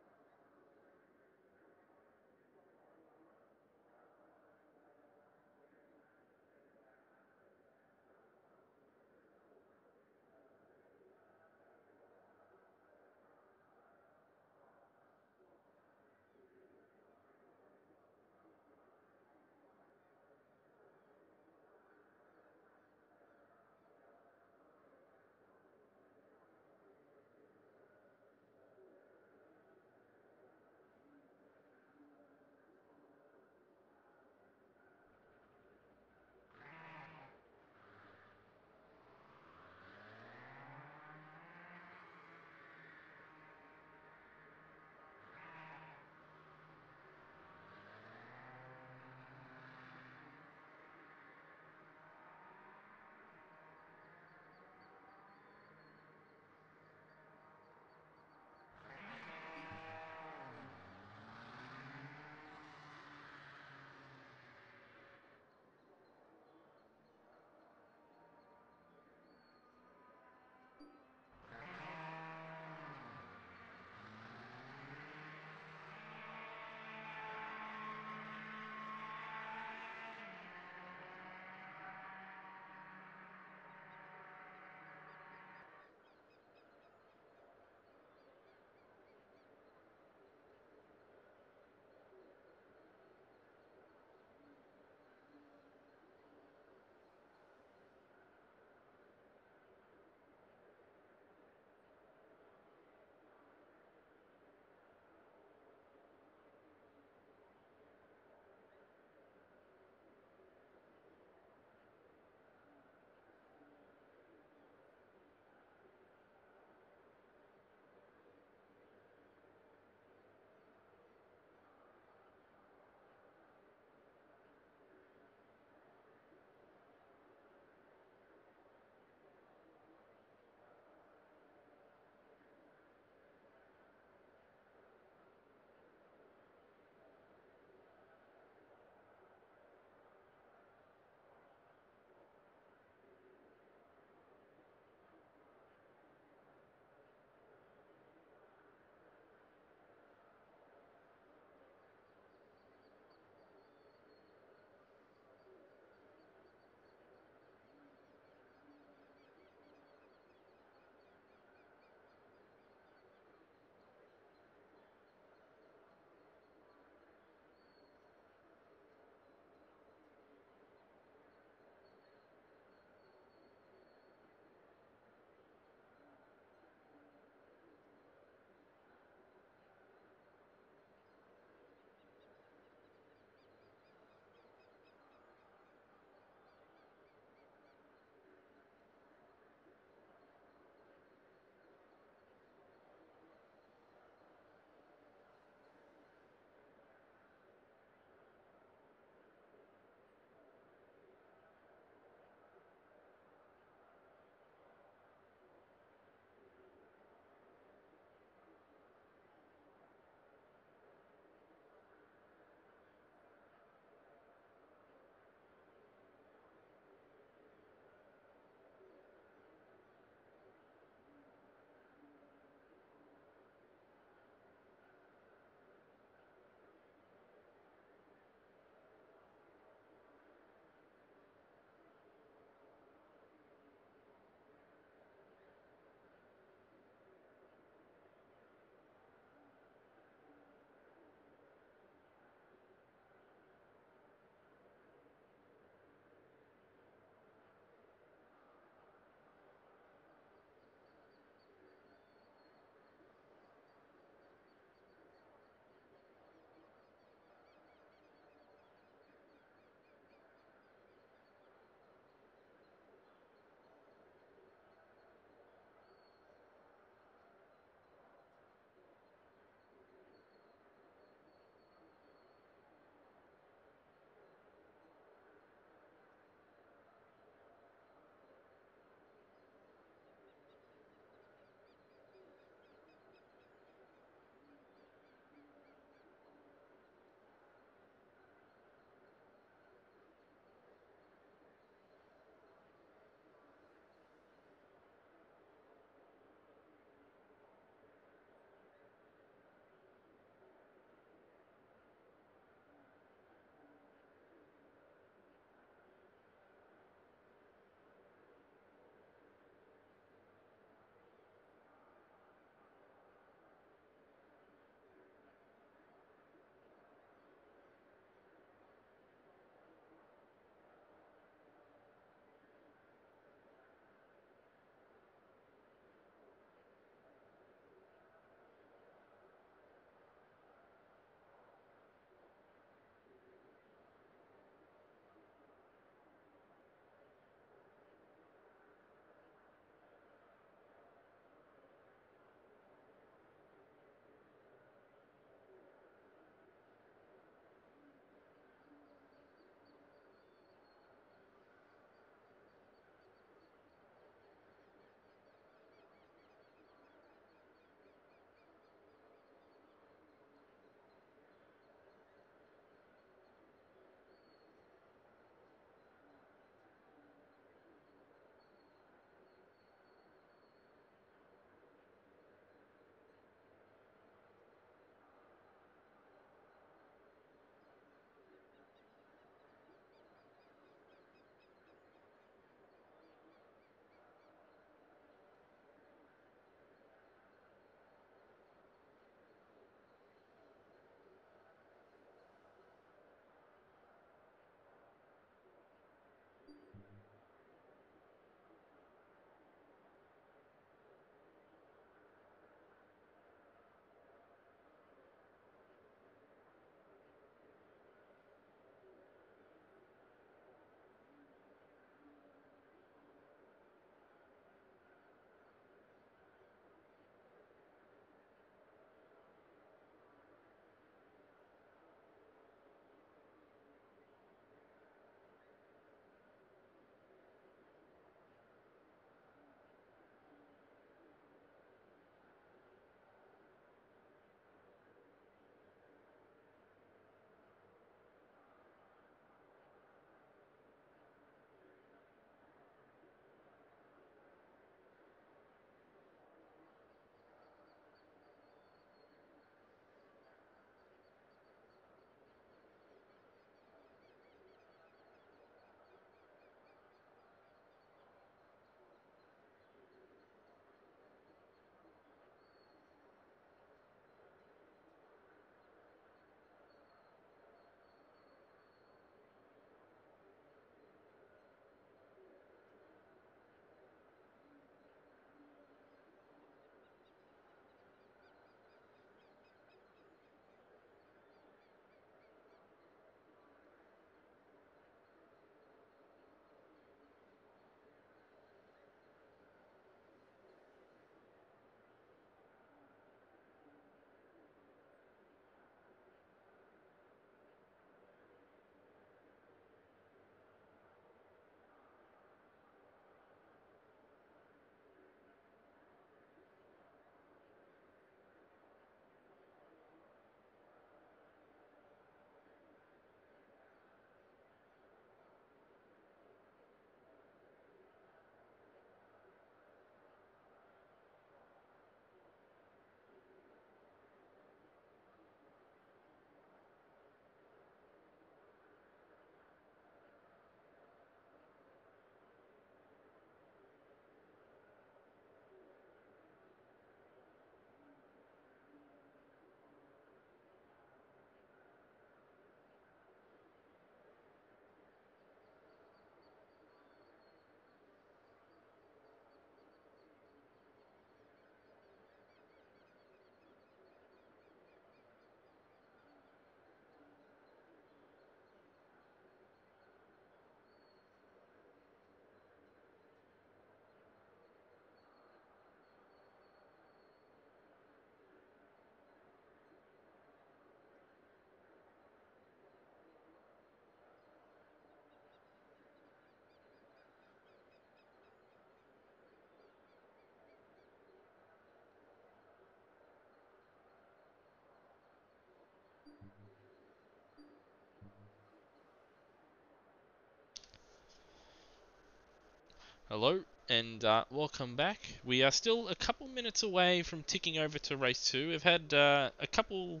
Hello and welcome back. We are still a couple minutes away from ticking over to race 2. We've had a couple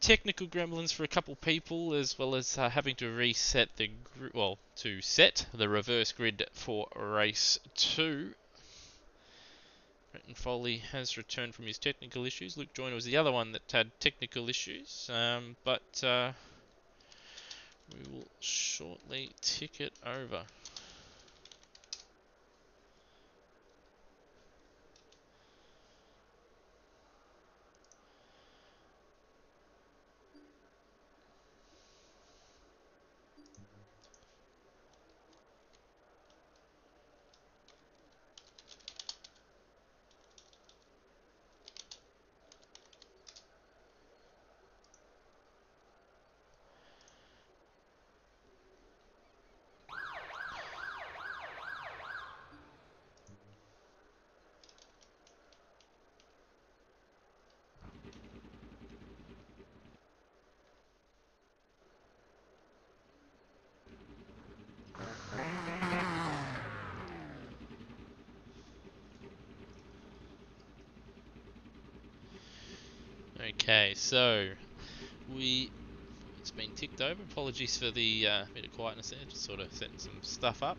technical gremlins for a couple people, as well as having to reset the to set the reverse grid for race 2. Brenton Foley has returned from his technical issues. Luke Joyner was the other one that had technical issues, but we will shortly tick it over. Okay, so it's been ticked over. Apologies for the bit of quietness there, just sort of setting some stuff up.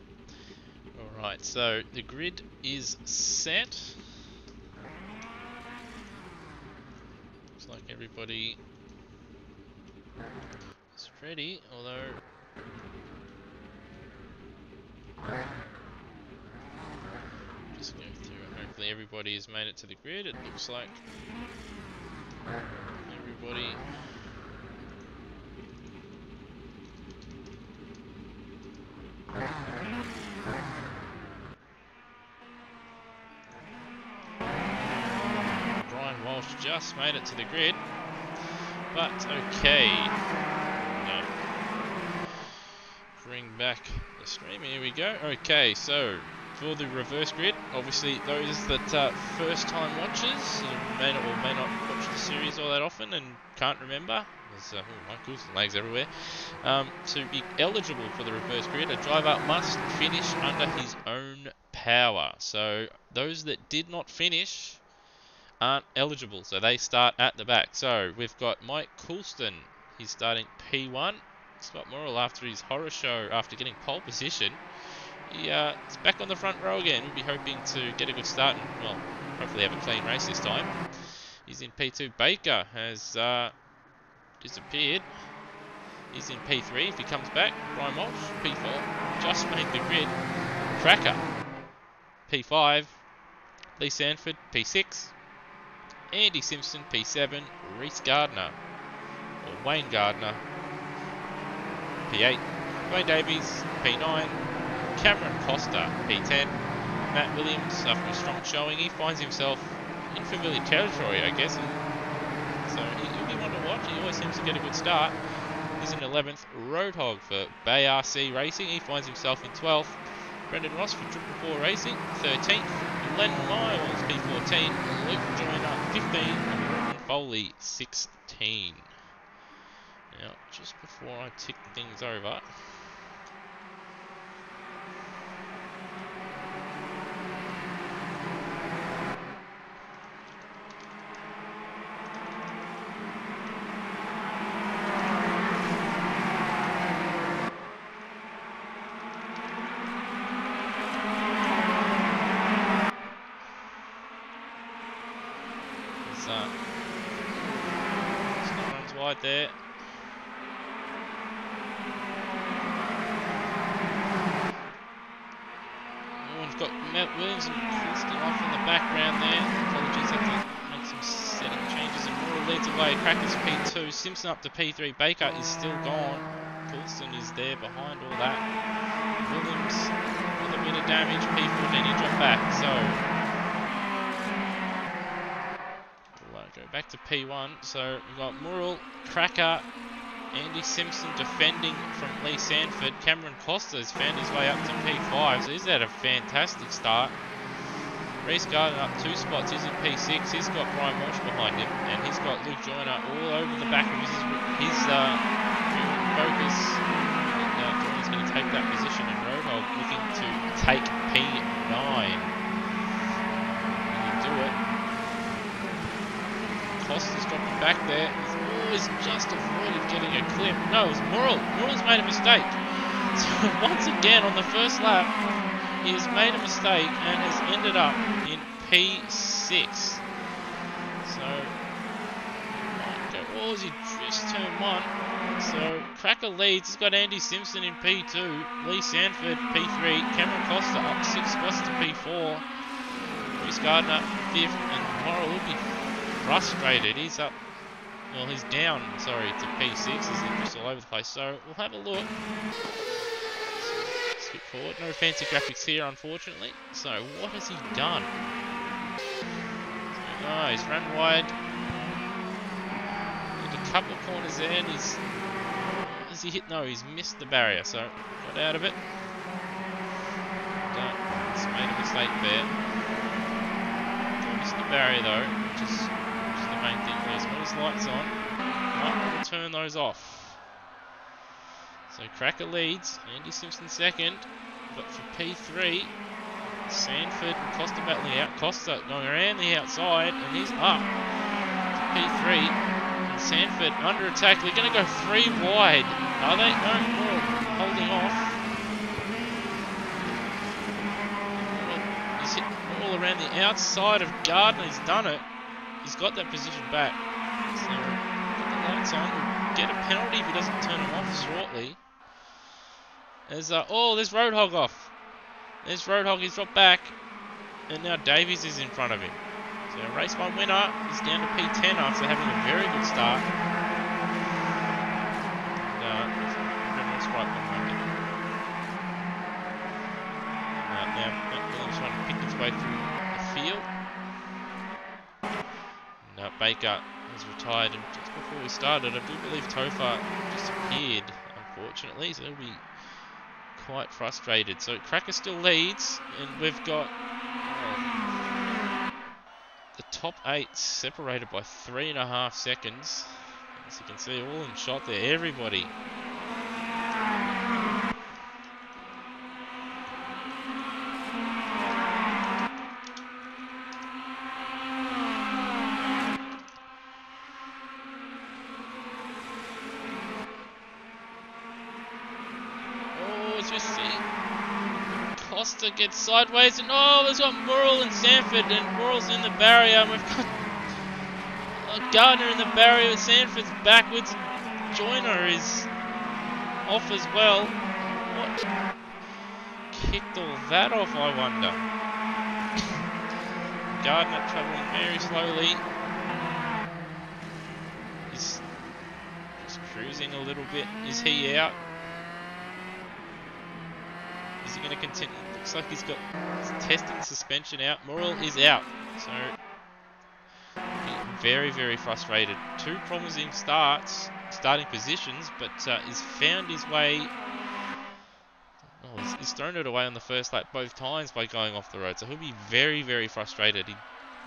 Alright, so the grid is set. Looks like everybody is ready, although just go through and hopefully everybody has made it to the grid. It looks like everybody Brian Walsh just made it to the grid, but okay. No. Bring back the stream. Here we go. Okay, so for the reverse grid, obviously those that first time watchers may not watch the series all that often and can't remember. There's oh my goodness, legs everywhere. To be eligible for the reverse grid, a driver must finish under his own power. So those that did not finish aren't eligible, so they start at the back. So we've got Mike Coulston. He's starting P1. Scott Morrill, after his horror show, after getting pole position, he's back on the front row again. We'll be hoping to get a good start and, well, hopefully have a clean race this time. He's in P2. Baker has disappeared. He's in P3 if he comes back. Brian Walsh, P4, just made the grid. Cracker, P5. Lee Sanford, P6. Andy Simpson, P7. Reese Gardner, or Wayne Gardner, P8. Wayne Davies, P9. Cameron Costa, P10. Matt Williams, after a strong showing, he finds himself in familiar territory, I guess. And so he'll be one to watch. He always seems to get a good start. He's in 11th. Roadhog for Bay RC Racing, he finds himself in 12th. Brendan Ross for 444 Racing, 13th. Len Miles, P14. Luke Joyner, 15. And Brendan Foley, 16. Now, just before I tick things over, runs wide there. We've got Matt Williams and Coulston off in the background there. Apologies, have to make some setting changes. And Moore leads away. Crackers P2. Simpson up to P3. Baker is still gone. Coulston is there behind all that. Williams with a bit of damage. P14 he dropped back. So we'll go back to P1. So we've got Murrell, Cracker, Andy Simpson defending from Lee Sanford. Cameron Costa has found his way up to P5, so he's had a fantastic start. Reese Gardner up 2 spots, he's in P6. He's got Brian Walsh behind him, and he's got Luke Joyner all over the back of his focus. And Joyner's going to take that position, and Roadhog looking to take P9. He'll do it. Costa's dropping back there. He's always just avoided getting a clip. No, it was Murrell. Murrell's made a mistake. So once again on the first lap, he has made a mistake and has ended up in P6. So, what was he? Just turn 1. So, Cracker leads. He's got Andy Simpson in P2. Lee Sanford, P3. Cameron Costa up 6 spots to P4. Chris Gardner, 5th. And Morrill will be frustrated. He's up. Well, he's down, sorry, to P6. He's just all over the place. So, we'll have a look. Skip forward. No fancy graphics here, unfortunately. So, what has he done? So, he's run wide. Did a couple of corners there, and has he hit? No, he's missed the barrier, so got out of it. He's made a mistake there. Missed the barrier though, which is the main thing. He's got his lights on. Might want to turn those off. So Cracker leads, Andy Simpson second, but for P3, Sanford and Costa battling out. Costa going around the outside, and he's up to P3. And Sanford under attack. They're going to go 3 wide. Are they? No, more holding off. He's hit all around the outside of Gardner. He's done it. He's got that position back. So, got the lights on. We'll get a penalty if he doesn't turn them off shortly. There's Roadhog off. There's Roadhog, he's dropped back. And now Davies is in front of him. So race 1 winner is down to P10 after having a very good start. And everyone's right behind him. Now Williams trying to pick his way through the field. And Baker has retired, and just before we started, I do believe Topher disappeared, unfortunately, so he'll be quite frustrated. So Cracker still leads, and we've got the top 8 separated by 3.5 seconds. As you can see, all in shot there, everybody. Costa gets sideways, and there's got Murrell and Sanford, and Murrell's in the barrier, and we've got Gardner in the barrier. Sanford's backwards. Joyner is off as well. What kicked all that off, I wonder? Gardner travelling very slowly. He's just cruising a little bit. Is he out? Is he going to continue? Looks like he's testing suspension out. Murrell is out. So, very, very frustrated. 2 promising starting positions, but he's found his way. He's thrown it away on the first lap both times by going off the road. So he'll be very, very frustrated. He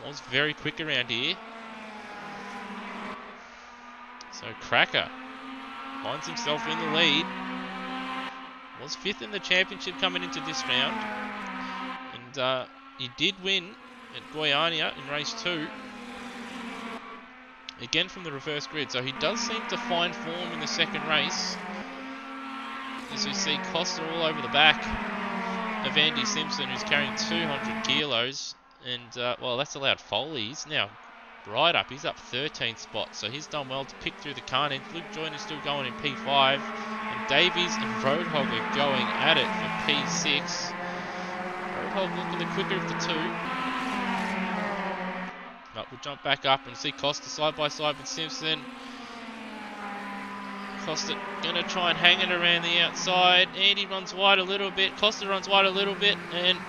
was very quick around here. So Cracker finds himself in the lead. Was 5th in the championship coming into this round, and he did win at Goiânia in race 2, again from the reverse grid, so he does seem to find form in the second race, as you see Costa all over the back of Andy Simpson, who's carrying 200 kilos, and well, that's allowed Foley. He's now right up, he's up 13 spots, so he's done well to pick through the carnage. Luke Joyner's still going in P5, and Davies and Roadhog are going at it for P6. Roadhog looking the quicker of the 2. But we'll jump back up and see Costa side by side with Simpson. Costa going to try and hang it around the outside. Andy runs wide a little bit, Costa runs wide a little bit, and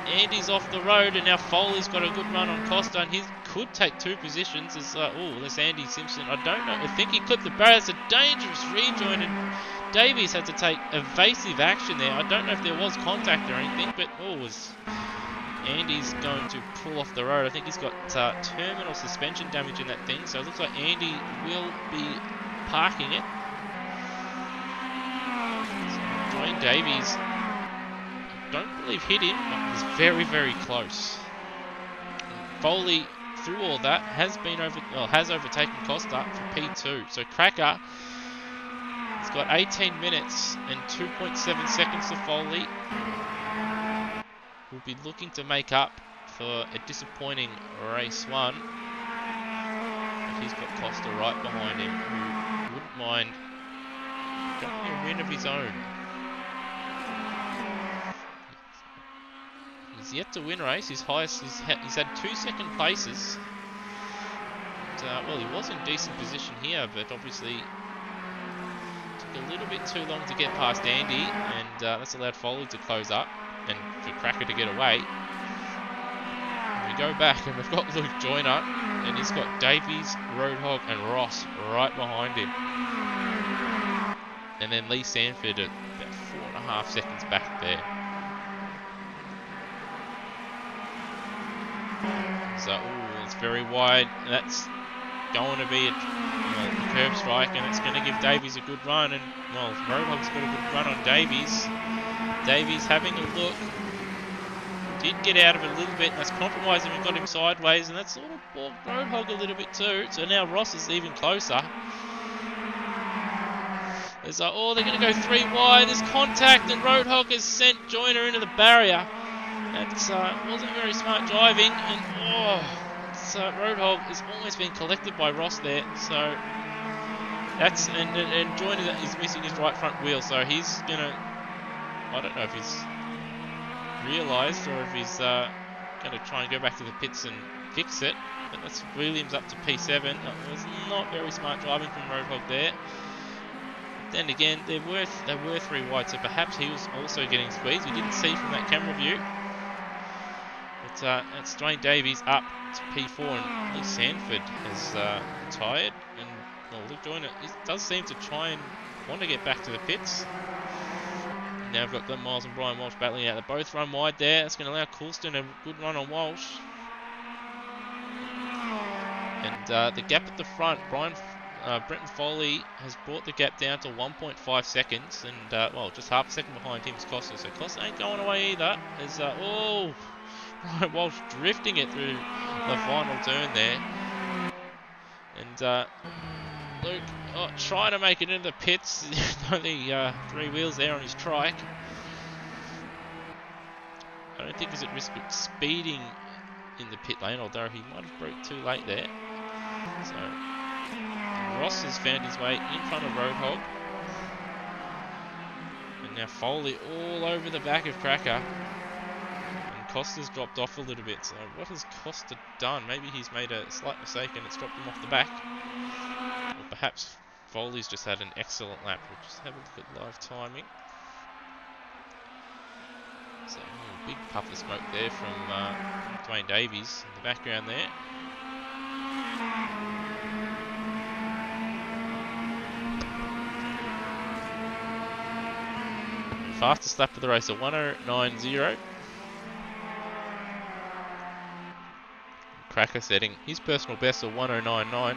Andy's off the road, and now Foley's got a good run on Costa, and he could take 2 positions. There's Andy Simpson. I don't know. I think he clipped the barrier. It's a dangerous rejoin, and Davies had to take evasive action there. I don't know if there was contact or anything, but Andy's going to pull off the road. I think he's got terminal suspension damage in that thing, so it looks like Andy will be parking it. So Dwayne Davies, I don't believe hit him, but was very, very close. Foley, through all that, has overtaken Costa for P2. So Cracker has got 18 minutes and 2.7 seconds to Foley. Will be looking to make up for a disappointing race 1. But he's got Costa right behind him, who wouldn't mind getting a win of his own. He's yet to win a race. His highest, he's had 2 second places. And, well, he was in decent position here, but obviously took a little bit too long to get past Andy, and that's allowed Foley to close up and for Cracker to get away. And we go back and we've got Luke Joyner, and he's got Davies, Roadhog and Ross right behind him. And then Lee Sanford at about 4.5 seconds back there. So, ooh, it's very wide. That's going to be a curb strike, and it's going to give Davies a good run. And, well, Roadhog's got a good run on Davies. Davies having a look. Did get out of it a little bit, and that's compromised him and got him sideways, and that's sort of balked Roadhog a little bit too. So now Ross is even closer. It's like, oh, they're going to go 3 wide. There's contact, and Roadhog has sent Joyner into the barrier. That wasn't very smart driving, and Roadhog has almost been collected by Ross there. So that's and Joyner is missing his right front wheel, so he's gonna. I don't know if he's realised or if he's gonna try and go back to the pits and fix it. But that's Williams up to P7. That was not very smart driving from Roadhog there. Then again, they were 3 wide, so perhaps he was also getting squeezed. We didn't see from that camera view. But that's Dwayne Davies up to P4, and Lee Sanford has retired. And well, Luke Joyner does seem to try and want to get back to the pits. Now we've got Glenn Miles and Brian Walsh battling out. They both run wide there. That's going to allow Coulston a good run on Walsh. And the gap at the front, Brenton Foley has brought the gap down to 1.5 seconds, and well, just half a second behind him is Costa. So Costa ain't going away either. There's Brian Walsh drifting it through the final turn there, and Luke trying to make it into the pits. Only 3 wheels there on his trike. I don't think he's at risk of speeding in the pit lane, although he might have broke too late there. So Ross has found his way in front of Roadhog. And now Foley all over the back of Cracker. And Costa's dropped off a little bit. So what has Costa done? Maybe he's made a slight mistake and it's dropped him off the back. Or perhaps Foley's just had an excellent lap. We'll just have a look at live timing. So big puff of smoke there from Dwayne Davies in the background there. Fastest lap of the race, a 1:09.0. Cracker setting his personal best of 1:09.9.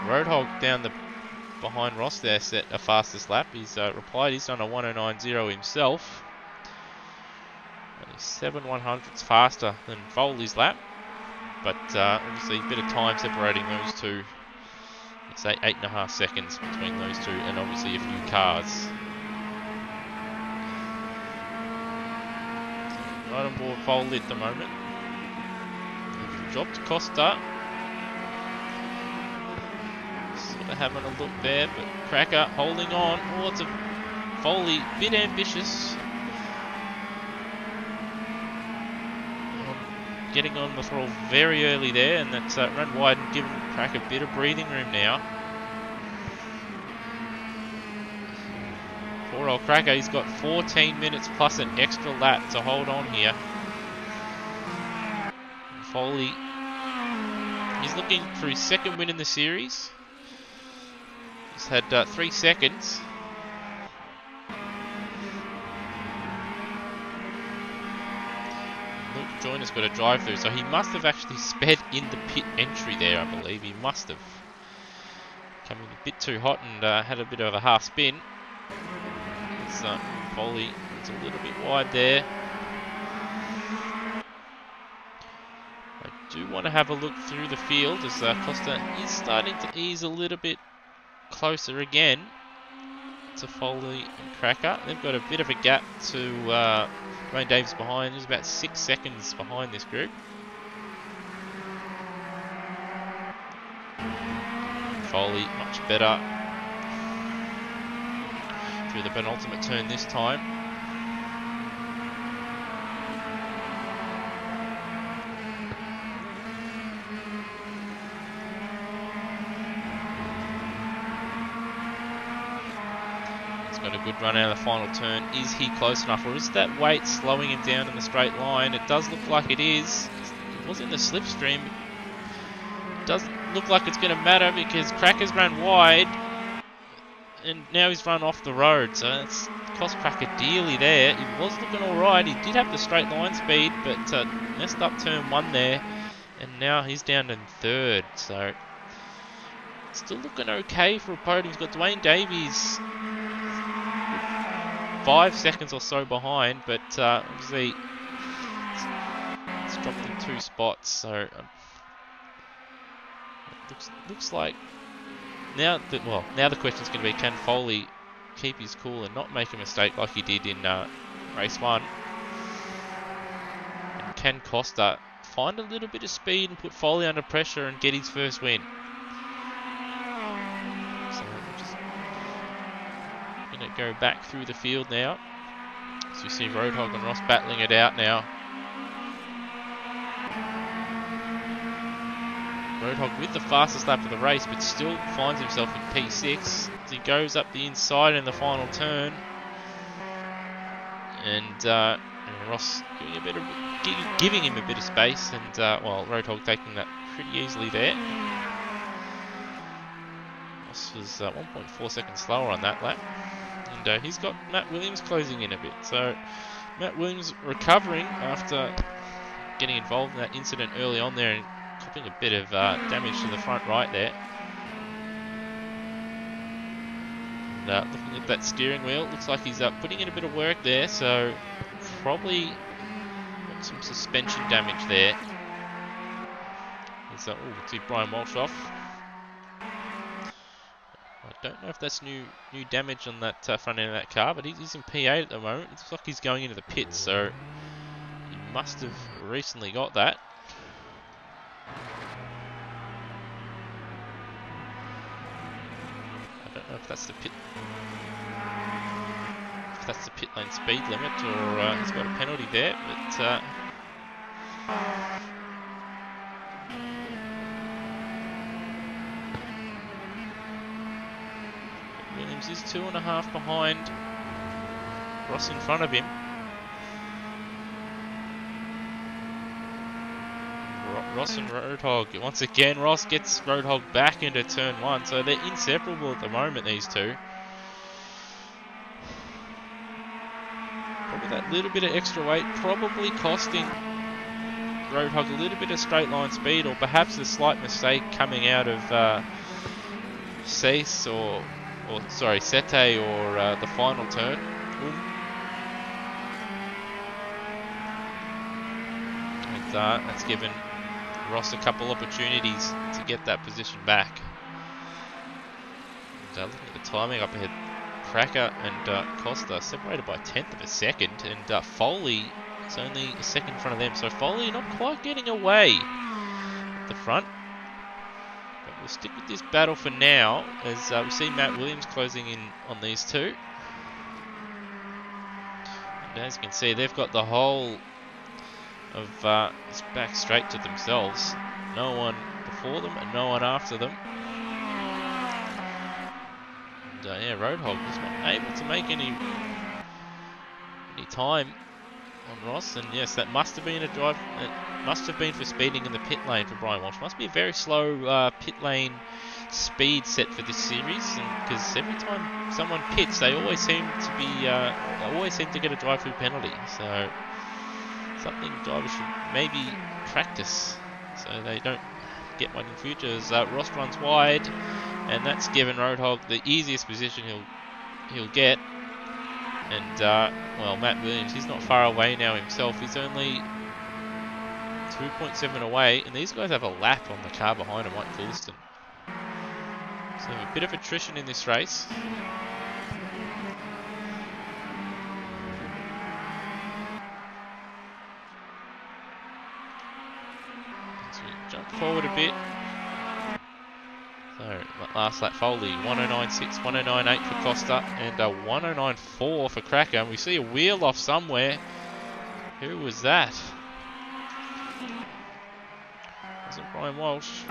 Roadhog down behind Ross there set a fastest lap. He's replied he's done a 1:09.0 himself. Only 7/100ths faster than Foley's lap, but obviously a bit of time separating those two. Let's say 8.5 seconds between those two, and obviously a few cars. Right on board Foley at the moment. They've dropped Costa. Sort of having a look there, but Cracker holding on. Oh, it's a Foley, a bit ambitious. Getting on the throttle very early there, and that's run wide and giving Cracker a bit of breathing room now. Poor old Cracker, he's got 14 minutes plus an extra lap to hold on here. Foley, he's looking for his second win in the series. He's had 3 seconds. Luke Joyner's got a drive through, so he must have actually sped in the pit entry there, I believe. He must have. Coming a bit too hot and had a bit of a half spin. as Foley is a little bit wide there. I do want to have a look through the field as Costa is starting to ease a little bit closer again to Foley and Cracker. They've got a bit of a gap to Wayne Davis behind. He's about 6 seconds behind this group. Foley much better through the penultimate turn this time. Got a good run out of the final turn. Is he close enough, or is that weight slowing him down in the straight line? It does look like it is. It was in the slipstream. It doesn't look like it's going to matter because Cracker's run wide and now he's run off the road, so that's cost Cracker dearly there. He was looking alright. He did have the straight line speed, but messed up turn 1 there, and now he's down in 3rd, so still looking okay for a podium. He's got Dwayne Davies 5 seconds or so behind, but obviously it's dropped him 2 spots, so it looks like now the question is going to be, can Foley keep his cool and not make a mistake like he did in race 1, and can Costa find a little bit of speed and put Foley under pressure and get his first win? So we're just going to go back through the field now. So you see Roadhog and Ross battling it out now. Roadhog with the fastest lap of the race, but still finds himself in P6 as he goes up the inside in the final turn. And Ross giving him a bit of space, and Roadhog taking that pretty easily there. Ross was 1.4 seconds slower on that lap. And he's got Matt Williams closing in a bit. So Matt Williams recovering after getting involved in that incident early on there and copping a bit of damage to the front right there. And looking at that steering wheel, looks like he's putting in a bit of work there, so probably got some suspension damage there. Let's see Brian Walsh off. I don't know if that's new damage on that front end of that car, but he's in P8 at the moment. It looks like he's going into the pits, so he must have recently got that. I don't know if that's the pit lane speed limit, or he's got a penalty there, but Williams is 2.5 behind Ross in front of him. Ross and Roadhog. Once again, Ross gets Roadhog back into turn 1, so they're inseparable at the moment, these two. Probably that little bit of extra weight probably costing Roadhog a little bit of straight line speed, or perhaps a slight mistake coming out of Sete or the final turn. And that's given Ross a couple opportunities to get that position back. And looking at the timing up ahead, Cracker and Costa separated by 1/10 of a second, and Foley is only a second in front of them, so Foley not quite getting away at the front. But we'll stick with this battle for now, as we see Matt Williams closing in on these two. And as you can see, they've got the whole of this back straight to themselves. No one before them and no one after them. And Roadhog was not able to make any time on Ross, and yes, that must have been a drive. It must have been for speeding in the pit lane for Brian Walsh. Must be a very slow pit lane speed set for this series, because every time someone pits, they always seem to get a drive-through penalty. So something drivers should maybe practice so they don't get one in future. As Ross runs wide, and that's given Roadhog the easiest position he'll get. And, well, Matt Williams, he's not far away now himself. He's only 2.7 away, and these guys have a lap on the car behind him, Mike Coulston. So a bit of attrition in this race. So we jump forward a bit. So last lap Foley, 109.6, 109.8 for Costa, and a 109.4 for Cracker. And we see a wheel off somewhere. Who was that? Was it Brian Walsh?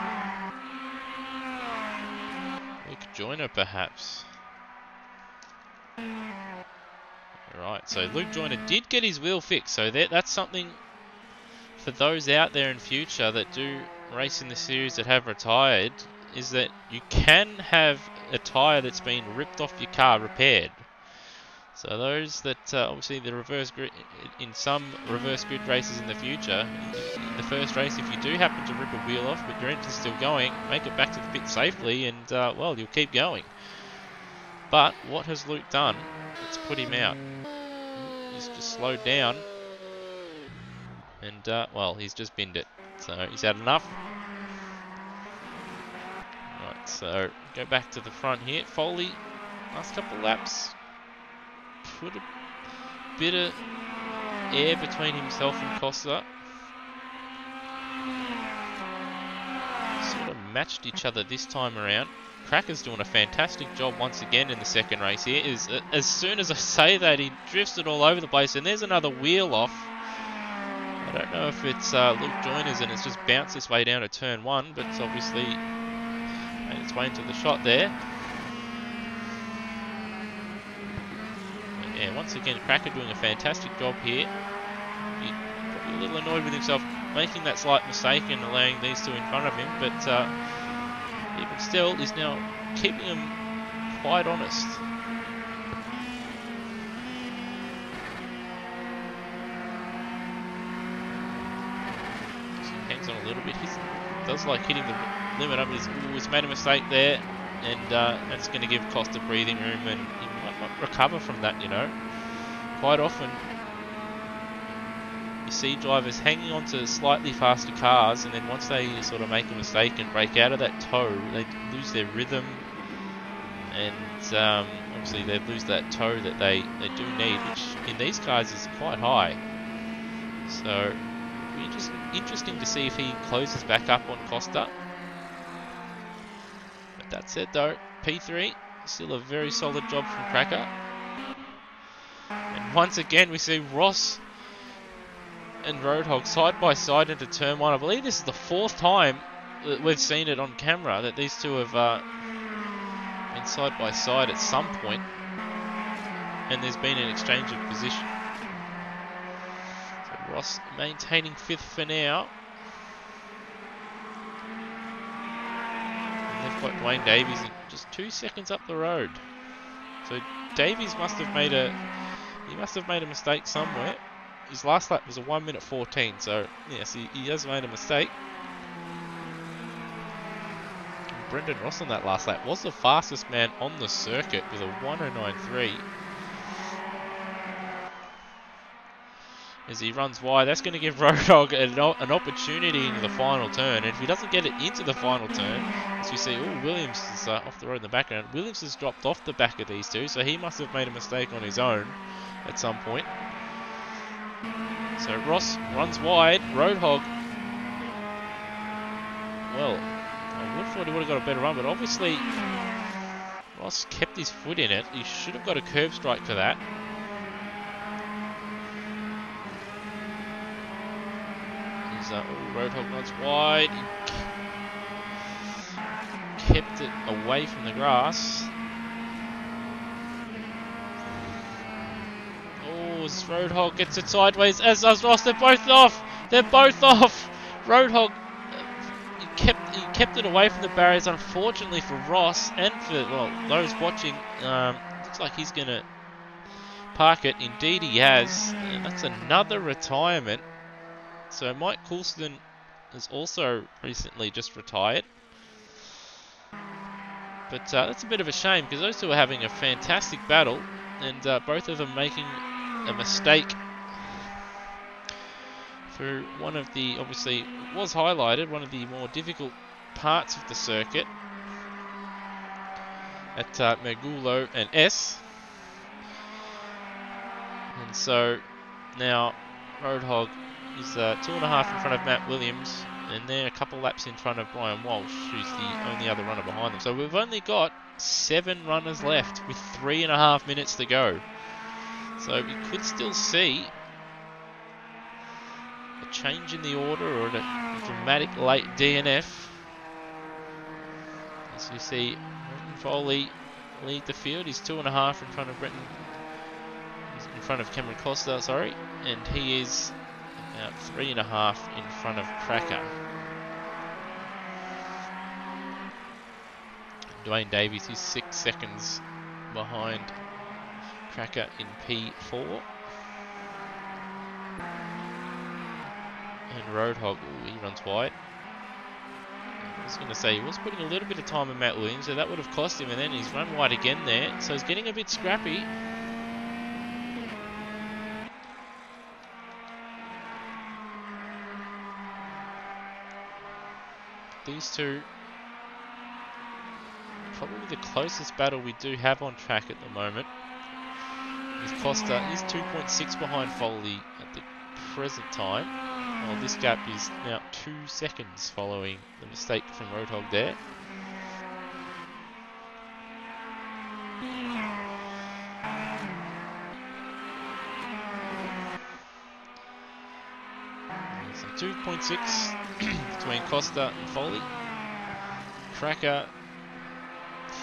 Luke Joyner, perhaps. Right, so Luke Joyner did get his wheel fixed, so that's something for those out there in future that do race in the series that have retired, is that you can have a tyre that's been ripped off your car repaired. So those that obviously the reverse grid, in some reverse grid races in the future, in the first race, if you do happen to rip a wheel off but your engine's still going, make it back to the pit safely and well, you'll keep going. But what has Luke done? Let's put him out. He's just slowed down and well, he's just binned it. So he's had enough. Right, so go back to the front here. Foley, last couple of laps, put a bit of air between himself and Costa. Sort of matched each other this time around. Cracker's doing a fantastic job once again in the second race here. As soon as I say that, he drifts it all over the place, and there's another wheel off. I don't know if it's Luke Joyner's and it's just bounced its way down to turn one, but it's obviously made its way into the shot there. But yeah, once again, Cracker doing a fantastic job here. He's probably a little annoyed with himself making that slight mistake and allowing these two in front of him, but even still, he's now keeping them quite honest. Hangs on a little bit. He does like hitting the limit up. He's made a mistake there, and that's going to give Costa breathing room, and he might not recover from that, you know. Quite often, you see drivers hanging on to slightly faster cars, and then once they sort of make a mistake and break out of that tow, they lose their rhythm, and obviously they lose that tow that they do need, which in these cars is quite high. So interesting to see if he closes back up on Costa. But that said though, P3, still a very solid job from Cracker. And once again we see Ross and Roadhog side by side into turn one. I believe this is the fourth time that we've seen it on camera that these two have been side by side at some point, and there's been an exchange of position. Ross maintaining fifth for now. And they've got Dwayne Davies just 2 seconds up the road. So Davies must have made a mistake somewhere. His last lap was a 1:14, so yes, he has made a mistake. And Brendan Ross on that last lap was the fastest man on the circuit with a 1:09.3. As he runs wide, that's going to give Roadhog an opportunity into the final turn, and if he doesn't get it into the final turn, as we see, Williams is off the road in the background. Williams has dropped off the back of these two, so he must have made a mistake on his own at some point. So Ross runs wide. Roadhog, well, I would have thought he would have got a better run, but obviously Ross kept his foot in it. He should have got a curb strike for that. Roadhog runs wide. He kept it away from the grass. Oh, as Roadhog gets it sideways, as does Ross. They're both off. They're both off. Roadhog he kept it away from the barriers. Unfortunately for Ross and for those watching, looks like he's gonna park it. Indeed, he has. And that's another retirement. So Mike Coulston has also recently just retired. But that's a bit of a shame because those two are having a fantastic battle. and both of them making a mistake through one of the, obviously was highlighted, one of the more difficult parts of the circuit at Megulo and S. And so now Roadhog is 2.5 in front of Matt Williams, and they're a couple laps in front of Brian Walsh, who's the only other runner behind them. So we've only got 7 runners left with 3.5 minutes to go. So we could still see a change in the order or a dramatic late DNF. As you see, Brenton Foley lead the field. He's 2.5 in front of Brenton. He's in front of Cameron Costa, sorry, and he is about 3.5 in front of Cracker. Dwayne Davies is 6 seconds behind Cracker in P4. And Roadhog, he runs wide. I was going to say, he was putting a little bit of time on Matt Williams, so that would have cost him, and then he's run wide again there, so he's getting a bit scrappy. These two, probably the closest battle we do have on track at the moment. Costa is 2.6 behind Foley at the present time. Well, this gap is now 2 seconds following the mistake from Roadhog there. So 2.6 between Costa and Foley. Cracker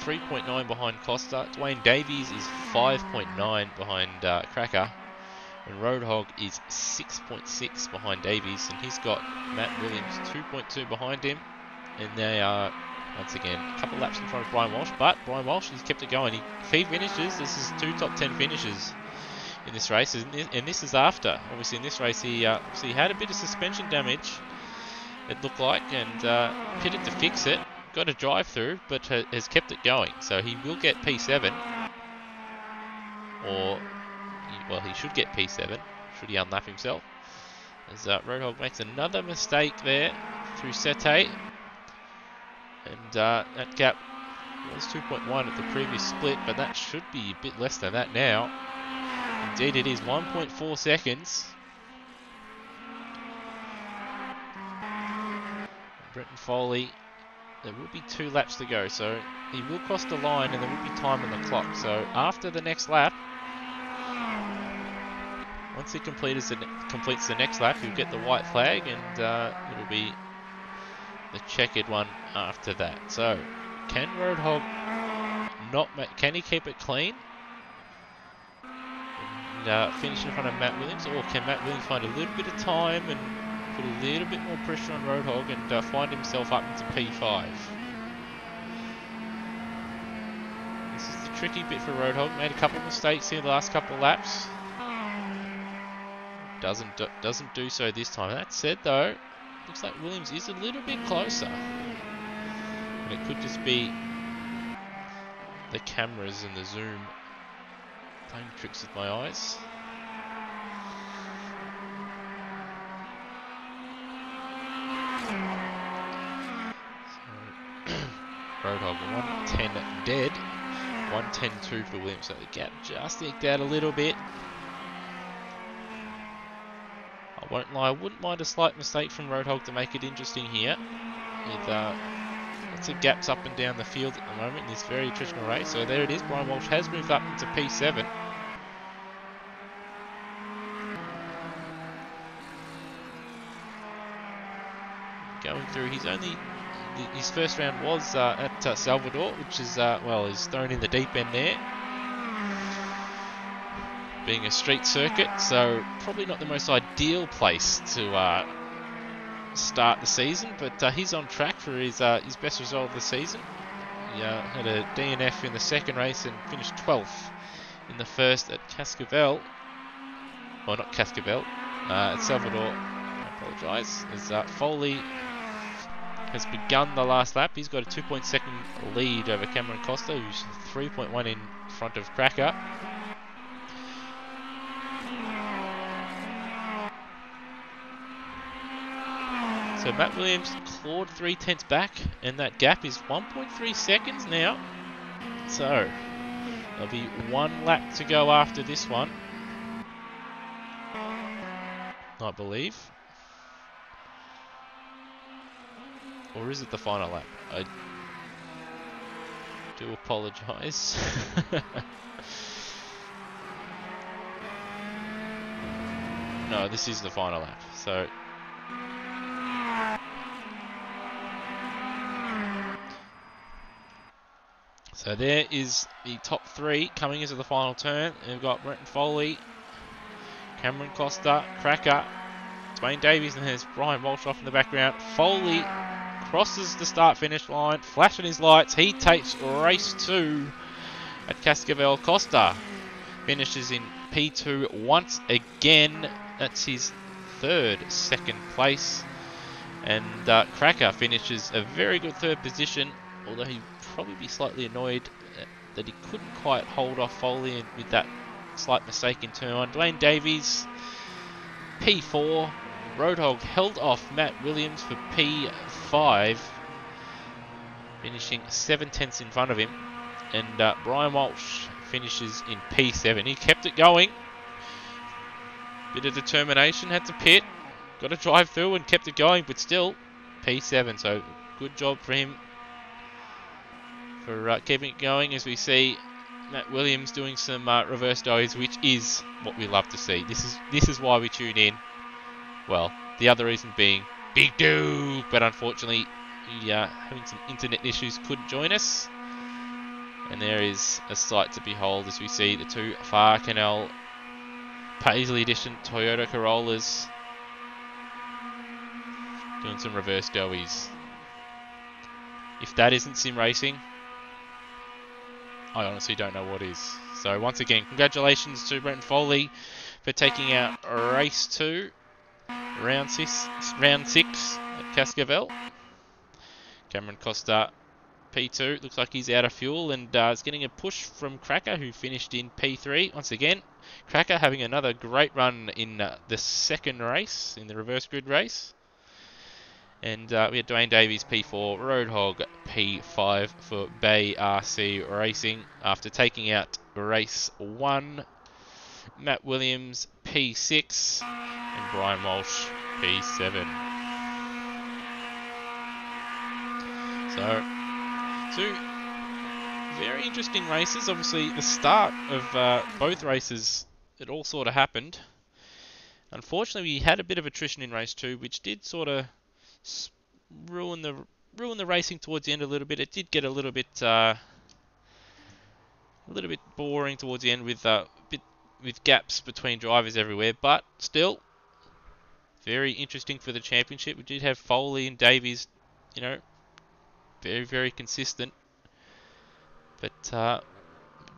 3.9 behind Costa. Dwayne Davies is 5.9 behind Cracker. And Roadhog is 6.6 behind Davies. And he's got Matt Williams 2.2 behind him. And they are, once again, a couple laps in front of Brian Walsh. But Brian Walsh, he's kept it going. If he finishes, this is 2 top 10 finishes in this race. And this is after. Obviously in this race he had a bit of suspension damage, it looked like. And pitted to fix it. Got a drive through, but has kept it going. So he will get P7. Or, well, he should get P7. Should he unlap himself. As Roadhog makes another mistake there through Sete. And that gap was 2.1 at the previous split, but that should be a bit less than that now. Indeed it is, 1.4 seconds. Brenton Foley, there will be 2 laps to go, so he will cross the line and there will be time on the clock. So after the next lap, once he completes the next lap, he'll get the white flag, and it'll be the checkered one after that. So can Roadhog can he keep it clean and finish in front of Matt Williams, or can Matt Williams find a little bit of time and put a little bit more pressure on Roadhog and find himself up into P5? This is the tricky bit for Roadhog. Made a couple of mistakes here the last couple of laps. Doesn't do so this time. That said though, looks like Williams is a little bit closer. But it could just be the cameras and the zoom playing tricks with my eyes. So, Roadhog 110 dead, 110.2 for Williams. So the gap just eked out a little bit. I won't lie, I wouldn't mind a slight mistake from Roadhog to make it interesting here. With lots of gaps up and down the field at the moment in this very attritional race. So there it is, Brian Walsh has moved up into P7. Going through, his first round was at Salvador, which is, well, is thrown in the deep end there. Being a street circuit, so probably not the most ideal place to start the season, but he's on track for his best result of the season. He had a DNF in the second race and finished 12th in the first at Cascavel. Well, not Cascavel, at Salvador. I apologise. As Foley has begun the last lap, he's got a 2.2 lead over Cameron Costa, who's 3.1 in front of Cracker. So Matt Williams clawed 3/10 back, and that gap is 1.3 seconds now. So there'll be one lap to go after this one, I believe. Or is it the final lap? I do apologise. No, this is the final lap. So there is the top three coming into the final turn. We've got Brenton Foley, Cameron Costa, Cracker, Dwayne Davies, and there's Brian Walsh off in the background. Foley crosses the start-finish line, flashing his lights. He takes race 2 at Cascavel. Costa finishes in P2 once again. That's his second place. And Cracker finishes a very good third position, although he'd probably be slightly annoyed that he couldn't quite hold off Foley with that slight mistake in turn 1. Dwayne Davies, P4. Roadhog held off Matt Williams for P5, finishing 7/10 in front of him. And Brian Walsh finishes in P7. He kept it going. Bit of determination, had to pit, got to drive through and kept it going, but still P7. So good job for him for keeping it going, as we see Matt Williams doing some reverse doughies, which is what we love to see. This is why we tune in. Well, the other reason being Big Duke, but unfortunately he having some internet issues couldn't join us. And there is a sight to behold as we see the two Far Canal Paisley Edition Toyota Corollas doing some reverse doughies. If that isn't sim racing, I honestly don't know what is. So once again, congratulations to Brenton Foley for taking out race 2, round 6 at Cascavel. Cameron Costa, P2, looks like he's out of fuel and is getting a push from Cracker, who finished in P3. Once again, Cracker having another great run in the second race, in the reverse grid race. And we had Dwayne Davies P4, Roadhog P5 for Bay RC Racing after taking out race 1. Matt Williams P6 and Brian Walsh P7. So, two very interesting races. Obviously, the start of both races, it all sort of happened. Unfortunately, we had a bit of attrition in race 2, which did sort of ruin the racing towards the end a little bit. It did get a little bit boring towards the end with gaps between drivers everywhere, but still very interesting for the championship. We did have Foley and Davies, very, very consistent. But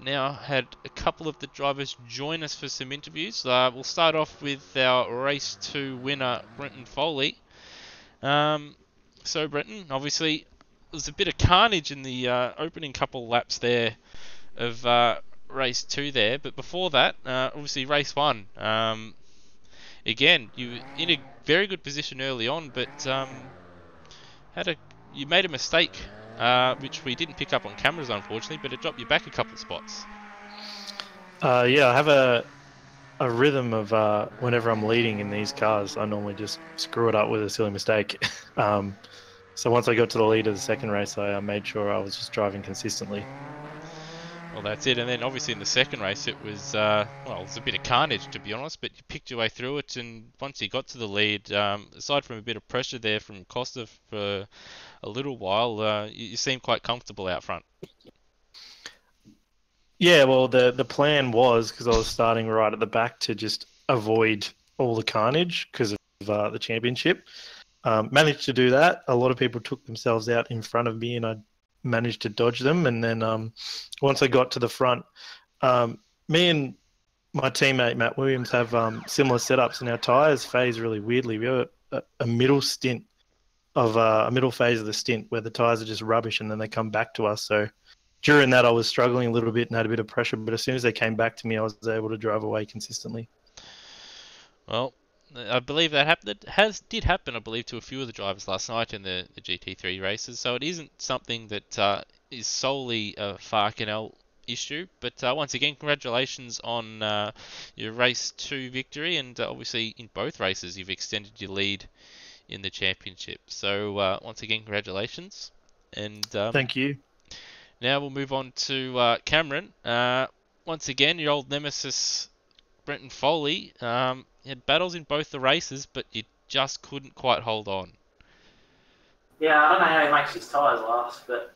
now had a couple of the drivers join us for some interviews. We'll start off with our race 2 winner, Brenton Foley. So Brenton, obviously, there's a bit of carnage in the opening couple laps there of race 2 there. But before that, obviously race 1. Again, you were in a very good position early on, but you made a mistake, which we didn't pick up on cameras, unfortunately, but it dropped you back a couple of spots. Yeah, I have a rhythm of whenever I'm leading in these cars, I normally just screw it up with a silly mistake. So once I got to the lead of the second race, I made sure I was just driving consistently. Well, that's it. And then obviously in the second race, it was it was a bit of carnage, to be honest, but you picked your way through it. And once you got to the lead, aside from a bit of pressure there from Costa for a little while, you seemed quite comfortable out front. Yeah, well, the plan was, because I was starting right at the back, to just avoid all the carnage because of the championship. Managed to do that. A lot of people took themselves out in front of me, and I managed to dodge them. And then once I got to the front, me and my teammate Matt Williams have similar setups, and our tyres phase really weirdly. We have a middle stint of a middle phase of the stint where the tyres are just rubbish, and then they come back to us. So during that, I was struggling a little bit and had a bit of pressure, but as soon as they came back to me, I was able to drive away consistently. Well, I believe that happened. It did happen, I believe, to a few of the drivers last night in the GT3 races. So it isn't something that is solely a Farcanel issue. But once again, congratulations on your race 2 victory, and obviously in both races you've extended your lead in the championship. So once again, congratulations. And Thank you. now we'll move on to Cameron. Once again, your old nemesis Brenton Foley had battles in both the races, but you just couldn't quite hold on. Yeah, I don't know how he makes his tyres last, but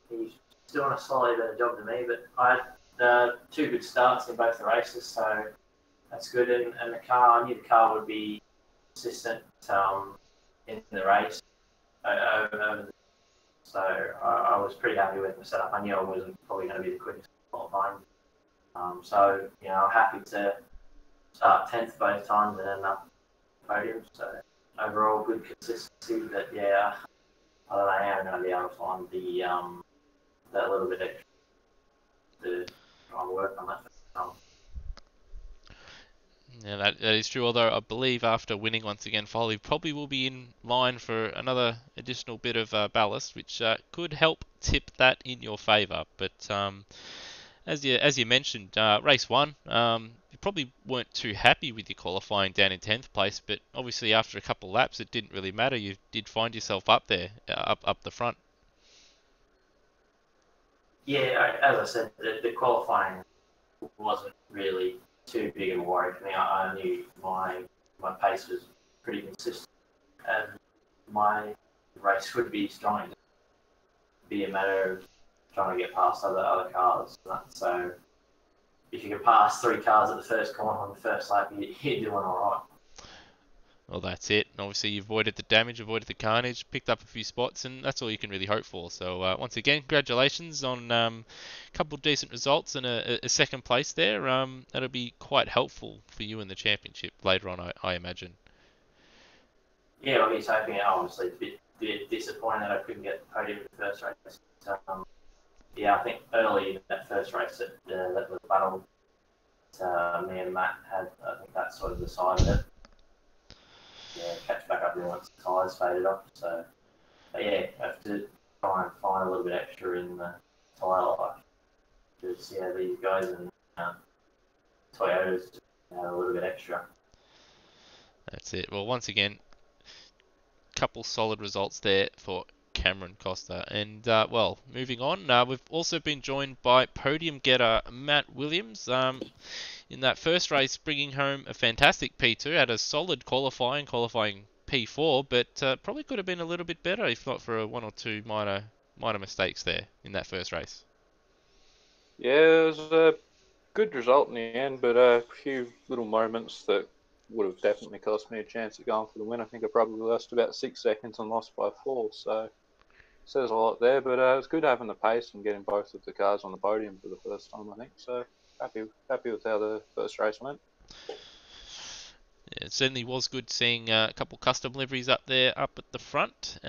he's doing a slightly better job than me. But I had 2 good starts in both the races, so that's good. And the car, I knew the car would be consistent in the race. So I was pretty happy with my setup. I knew I wasn't probably going to be the quickest qualifying. So, I'm happy to start 10th both times and end up podium. So overall, good consistency. But yeah, I don't know how I'm going to be able to find that little bit extra to try and work on that. Yeah, that is true. Although I believe after winning once again, Foley probably will be in line for another additional bit of ballast, which could help tip that in your favour. But as you mentioned, race 1, you probably weren't too happy with your qualifying down in 10th place, but obviously after a couple of laps, it didn't really matter. You did find yourself up there, up the front. Yeah, as I said, the qualifying wasn't really too big of a worry for me. I knew my pace was pretty consistent, and my race would be strong. It'd be a matter of trying to get past other cars. So if you could pass 3 cars at the first corner on the first lap, you're doing all right. Well, that's it. Obviously, you avoided the damage, avoided the carnage, picked up a few spots, and that's all you can really hope for. So, once again, congratulations on a couple of decent results and a second place there. That'll be quite helpful for you in the championship later on, I imagine. Yeah, well, he's hoping it. Obviously, it's a bit disappointing that I couldn't get the podium in the first race. Yeah, I think early in that first race that was battle me and Matt had, I think that sort of decided it. Yeah, catch back up once the tyres faded off. So, but yeah, I have to try and find a little bit extra in the tyre life. Because, yeah, these guys and Toyotas just had a little bit extra. That's it. Well, once again, couple solid results there for Cameron Costa. And, well, moving on, we've also been joined by podium getter Matt Williams. In that first race, bringing home a fantastic P2, had a solid qualifying P4, but probably could have been a little bit better if not for 1 or 2 minor mistakes there in that first race. Yeah, it was a good result in the end, but a few little moments that would have definitely cost me a chance at going for the win. I think I probably lost about 6 seconds and lost by 4, so says a lot there. But it was good having the pace and getting both of the cars on the podium for the first time, I think. So happy with how the first race went. Yeah, it certainly was good seeing a couple custom liveries up there, up at the front.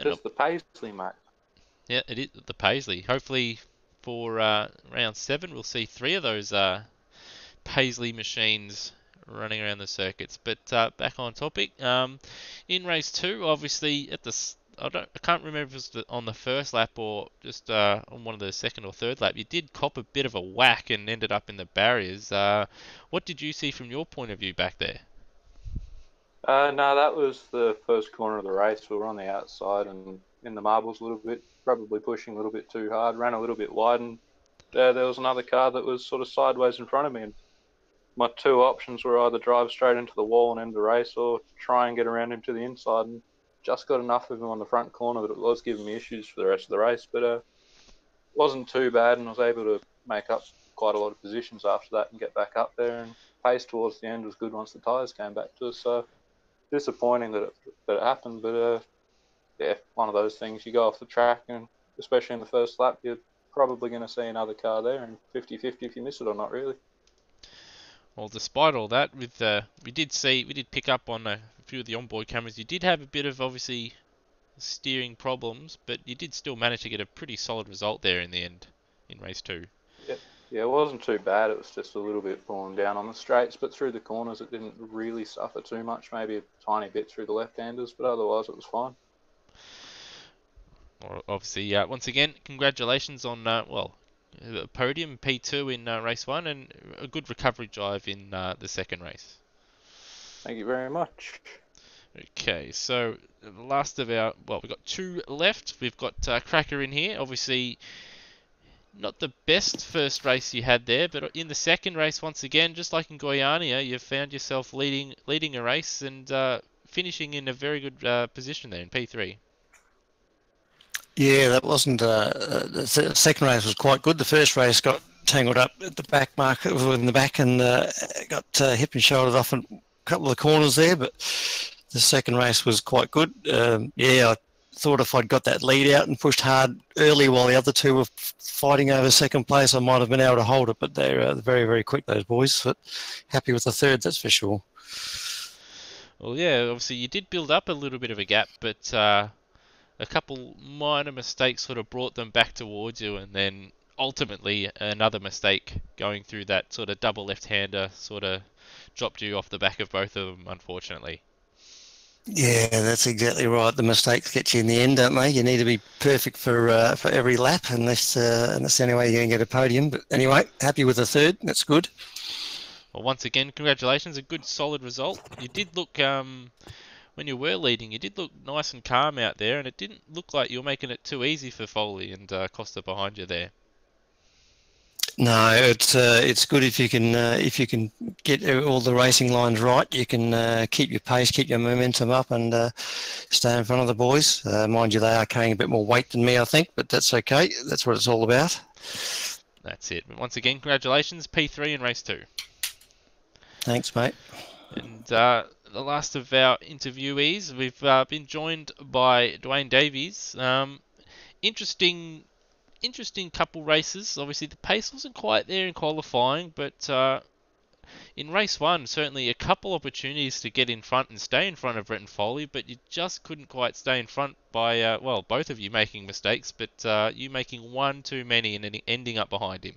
Just the Paisley, mate. Yeah, it is the Paisley. Hopefully for round 7, we'll see 3 of those Paisley machines running around the circuits. But back on topic, in race 2, obviously at the I can't remember if it was on the first lap or just on one of the second or third lap. You did cop a bit of a whack and ended up in the barriers. What did you see from your point of view back there? No, that was the first corner of the race. We were on the outside and in the marbles a little bit, probably pushing a little bit too hard, ran a little bit wide, and there was another car that was sort of sideways in front of me. And my 2 options were either drive straight into the wall and end the race or try and get around him to the inside, and just got enough of him on the front corner that it was giving me issues for the rest of the race, but wasn't too bad, and I was able to make up quite a lot of positions after that and get back up there, and pace towards the end was good once the tyres came back to us. So disappointing that it happened, but yeah, one of those things. You go off the track, and especially in the first lap, you're probably going to see another car there, and 50-50 if you miss it or not, really. Well, despite all that, we did pick up on a few of the onboard cameras. You did have a bit of obviously steering problems, but you did still manage to get a pretty solid result there in the end in race 2. Yeah, Yeah, it wasn't too bad. It was just a little bit falling down on the straights, but through the corners it didn't really suffer too much. Maybe a tiny bit through the left-handers, but otherwise it was fine. Obviously, once again, congratulations on the podium P2 in race 1 and a good recovery drive in the second race. Thank you very much. Okay, so the last of our, we've got 2 left. We've got Cracker in here. Obviously, not the best first race you had there, but in the second race, once again, just like in Goiânia, you found yourself leading a race and finishing in a very good position there in P3. Yeah, that wasn't. The second race was quite good. The first race got tangled up at the back market, in the back, and got hip and shouldered off in a couple of the corners there. But the second race was quite good. I thought if I'd got that lead out and pushed hard early while the other two were fighting over second place, I might have been able to hold it. But they're very, very quick, those boys. But happy with the third, that's for sure. Well, yeah, obviously you did build up a little bit of a gap, but a couple minor mistakes sort of brought them back towards you, and then ultimately another mistake going through that sort of double left-hander sort of dropped you off the back of both of them, unfortunately. Yeah, that's exactly right. The mistakes get you in the end, don't they? You need to be perfect for every lap, and that's the only way you're going to get a podium. But anyway, happy with the third. That's good. Well, once again, congratulations. A good, solid result. You did look, when you were leading, you did look nice and calm out there, and it didn't look like you were making it too easy for Foley and Costa behind you there. No, it's good if you can get all the racing lines right. You can keep your pace, keep your momentum up, and stay in front of the boys. Mind you, they are carrying a bit more weight than me, I think, but that's okay. That's what it's all about. That's it. But once again, congratulations, P3 in race 2. Thanks, mate. And the last of our interviewees, we've been joined by Dwayne Davies. Interesting couple races. Obviously, the pace wasn't quite there in qualifying, but in race 1, certainly a couple opportunities to get in front and stay in front of Brett and Foley, but you just couldn't quite stay in front by, both of you making mistakes, but you making one too many and then ending up behind him.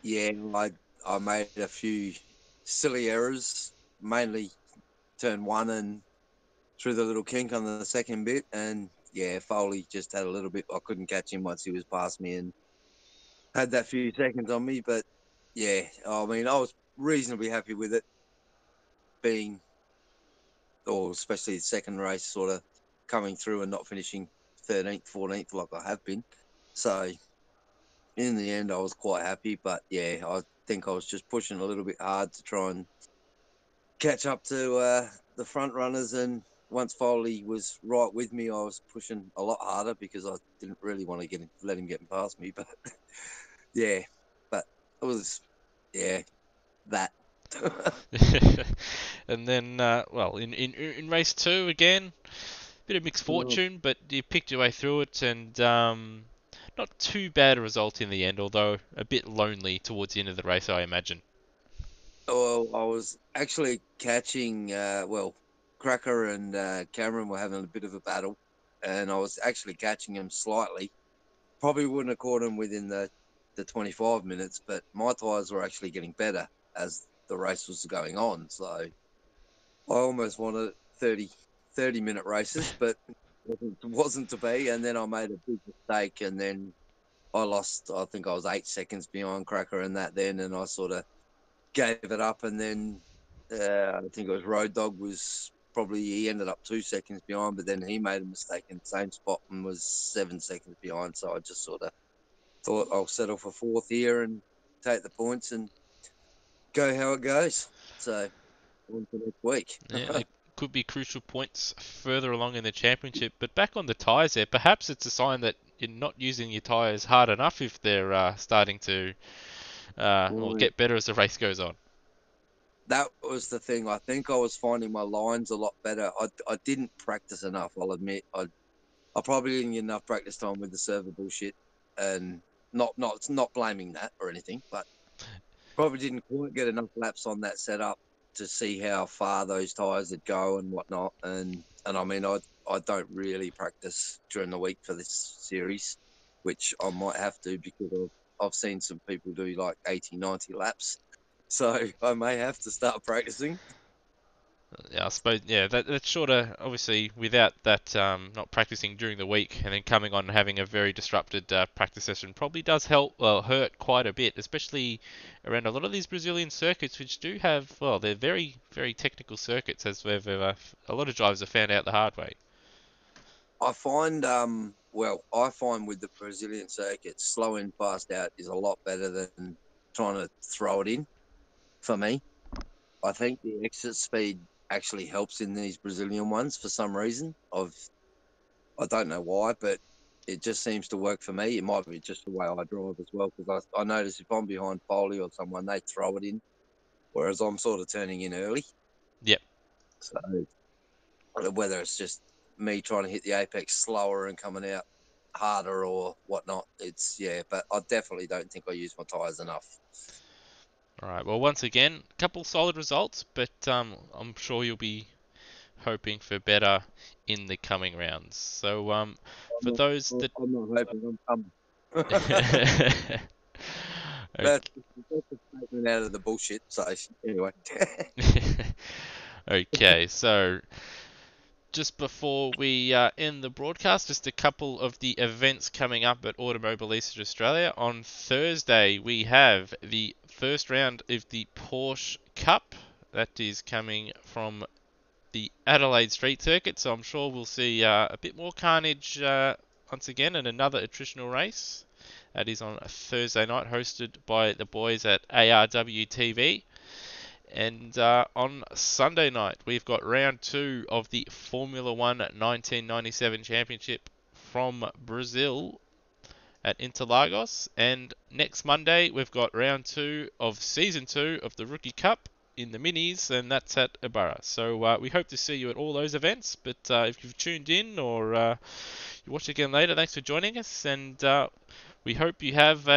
Yeah, I made a few silly errors, mainly turn 1 and through the little kink on the second bit, and yeah, Foley just had a little bit. I couldn't catch him once he was past me and had that few seconds on me. But yeah, I mean, I was reasonably happy with it being, or especially the second race, sort of coming through and not finishing 13th, 14th like I have been. So in the end, I was quite happy. But yeah, I think I was just pushing a little bit hard to try and catch up to the front runners, and once Foley was right with me, I was pushing a lot harder because I didn't really want to let him get past me. But yeah, but it was that. And then, in race 2 again, bit of mixed fortune, but you picked your way through it, and not too bad a result in the end, although a bit lonely towards the end of the race, I imagine. Well, I was actually catching, Cracker and Cameron were having a bit of a battle, and I was actually catching him slightly. Probably wouldn't have caught him within the 25 minutes, but my tyres were actually getting better as the race was going on. So I almost wanted 30-minute races, but it wasn't to be. And then I made a big mistake, and then I lost, I think I was 8 seconds behind Cracker and that then, and I sort of gave it up, and then I think it was Road Dog he ended up 2 seconds behind, but then he made a mistake in the same spot and was 7 seconds behind. So I just sort of thought I'll settle for 4th here and take the points and go how it goes. So on to next week. Yeah, it could be crucial points further along in the championship. But back on the tyres there, perhaps it's a sign that you're not using your tyres hard enough if they're starting to get better as the race goes on. That was the thing. I think I was finding my lines a lot better. I didn't practice enough, I'll admit. I probably didn't get enough practice time with the server bullshit, and not blaming that or anything, but probably didn't quite get enough laps on that setup to see how far those tyres would go and whatnot. And I mean, I don't really practice during the week for this series, which I might have to because I've seen some people do like 80, 90 laps. So I may have to start practicing. Yeah, I suppose, yeah, that's sort of, obviously, without that, not practicing during the week and then coming on and having a very disrupted practice session probably does hurt quite a bit, especially around a lot of these Brazilian circuits, which do have, well, they're very, very technical circuits, as we've, a lot of drivers have found out the hard way. I find, I find with the Brazilian circuit, slow in, fast out is a lot better than trying to throw it in for me. I think the exit speed actually helps in these Brazilian ones for some reason. I don't know why, but it just seems to work for me. It might be just the way I drive as well, because I notice if I'm behind Foley or someone, they throw it in, whereas I'm sort of turning in early. Yep. So whether it's just me trying to hit the apex slower and coming out harder or whatnot, but I definitely don't think I use my tyres enough. All right. Well, once again, a couple solid results, but I'm sure you'll be hoping for better in the coming rounds. So, for those that I'm not hoping, I'm okay. that's a statement out of the bullshit. So anyway. Okay, so just before we end the broadcast, just a couple of the events coming up at Automobilista Australia. On Thursday, we have the first round of the Porsche Cup. That is coming from the Adelaide Street Circuit, so I'm sure we'll see a bit more carnage once again in another attritional race. That is on a Thursday night, hosted by the boys at ARW TV. And on Sunday night, we've got round 2 of the Formula 1 1997 Championship from Brazil at Interlagos. And next Monday, we've got round 2 of Season 2 of the Rookie Cup in the Minis, and that's at Ibarra. So we hope to see you at all those events. But if you've tuned in or you watch again later, thanks for joining us. And we hope you have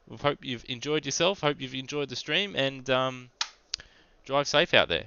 we hope you've enjoyed yourself, hope you've enjoyed the stream, and drive safe out there.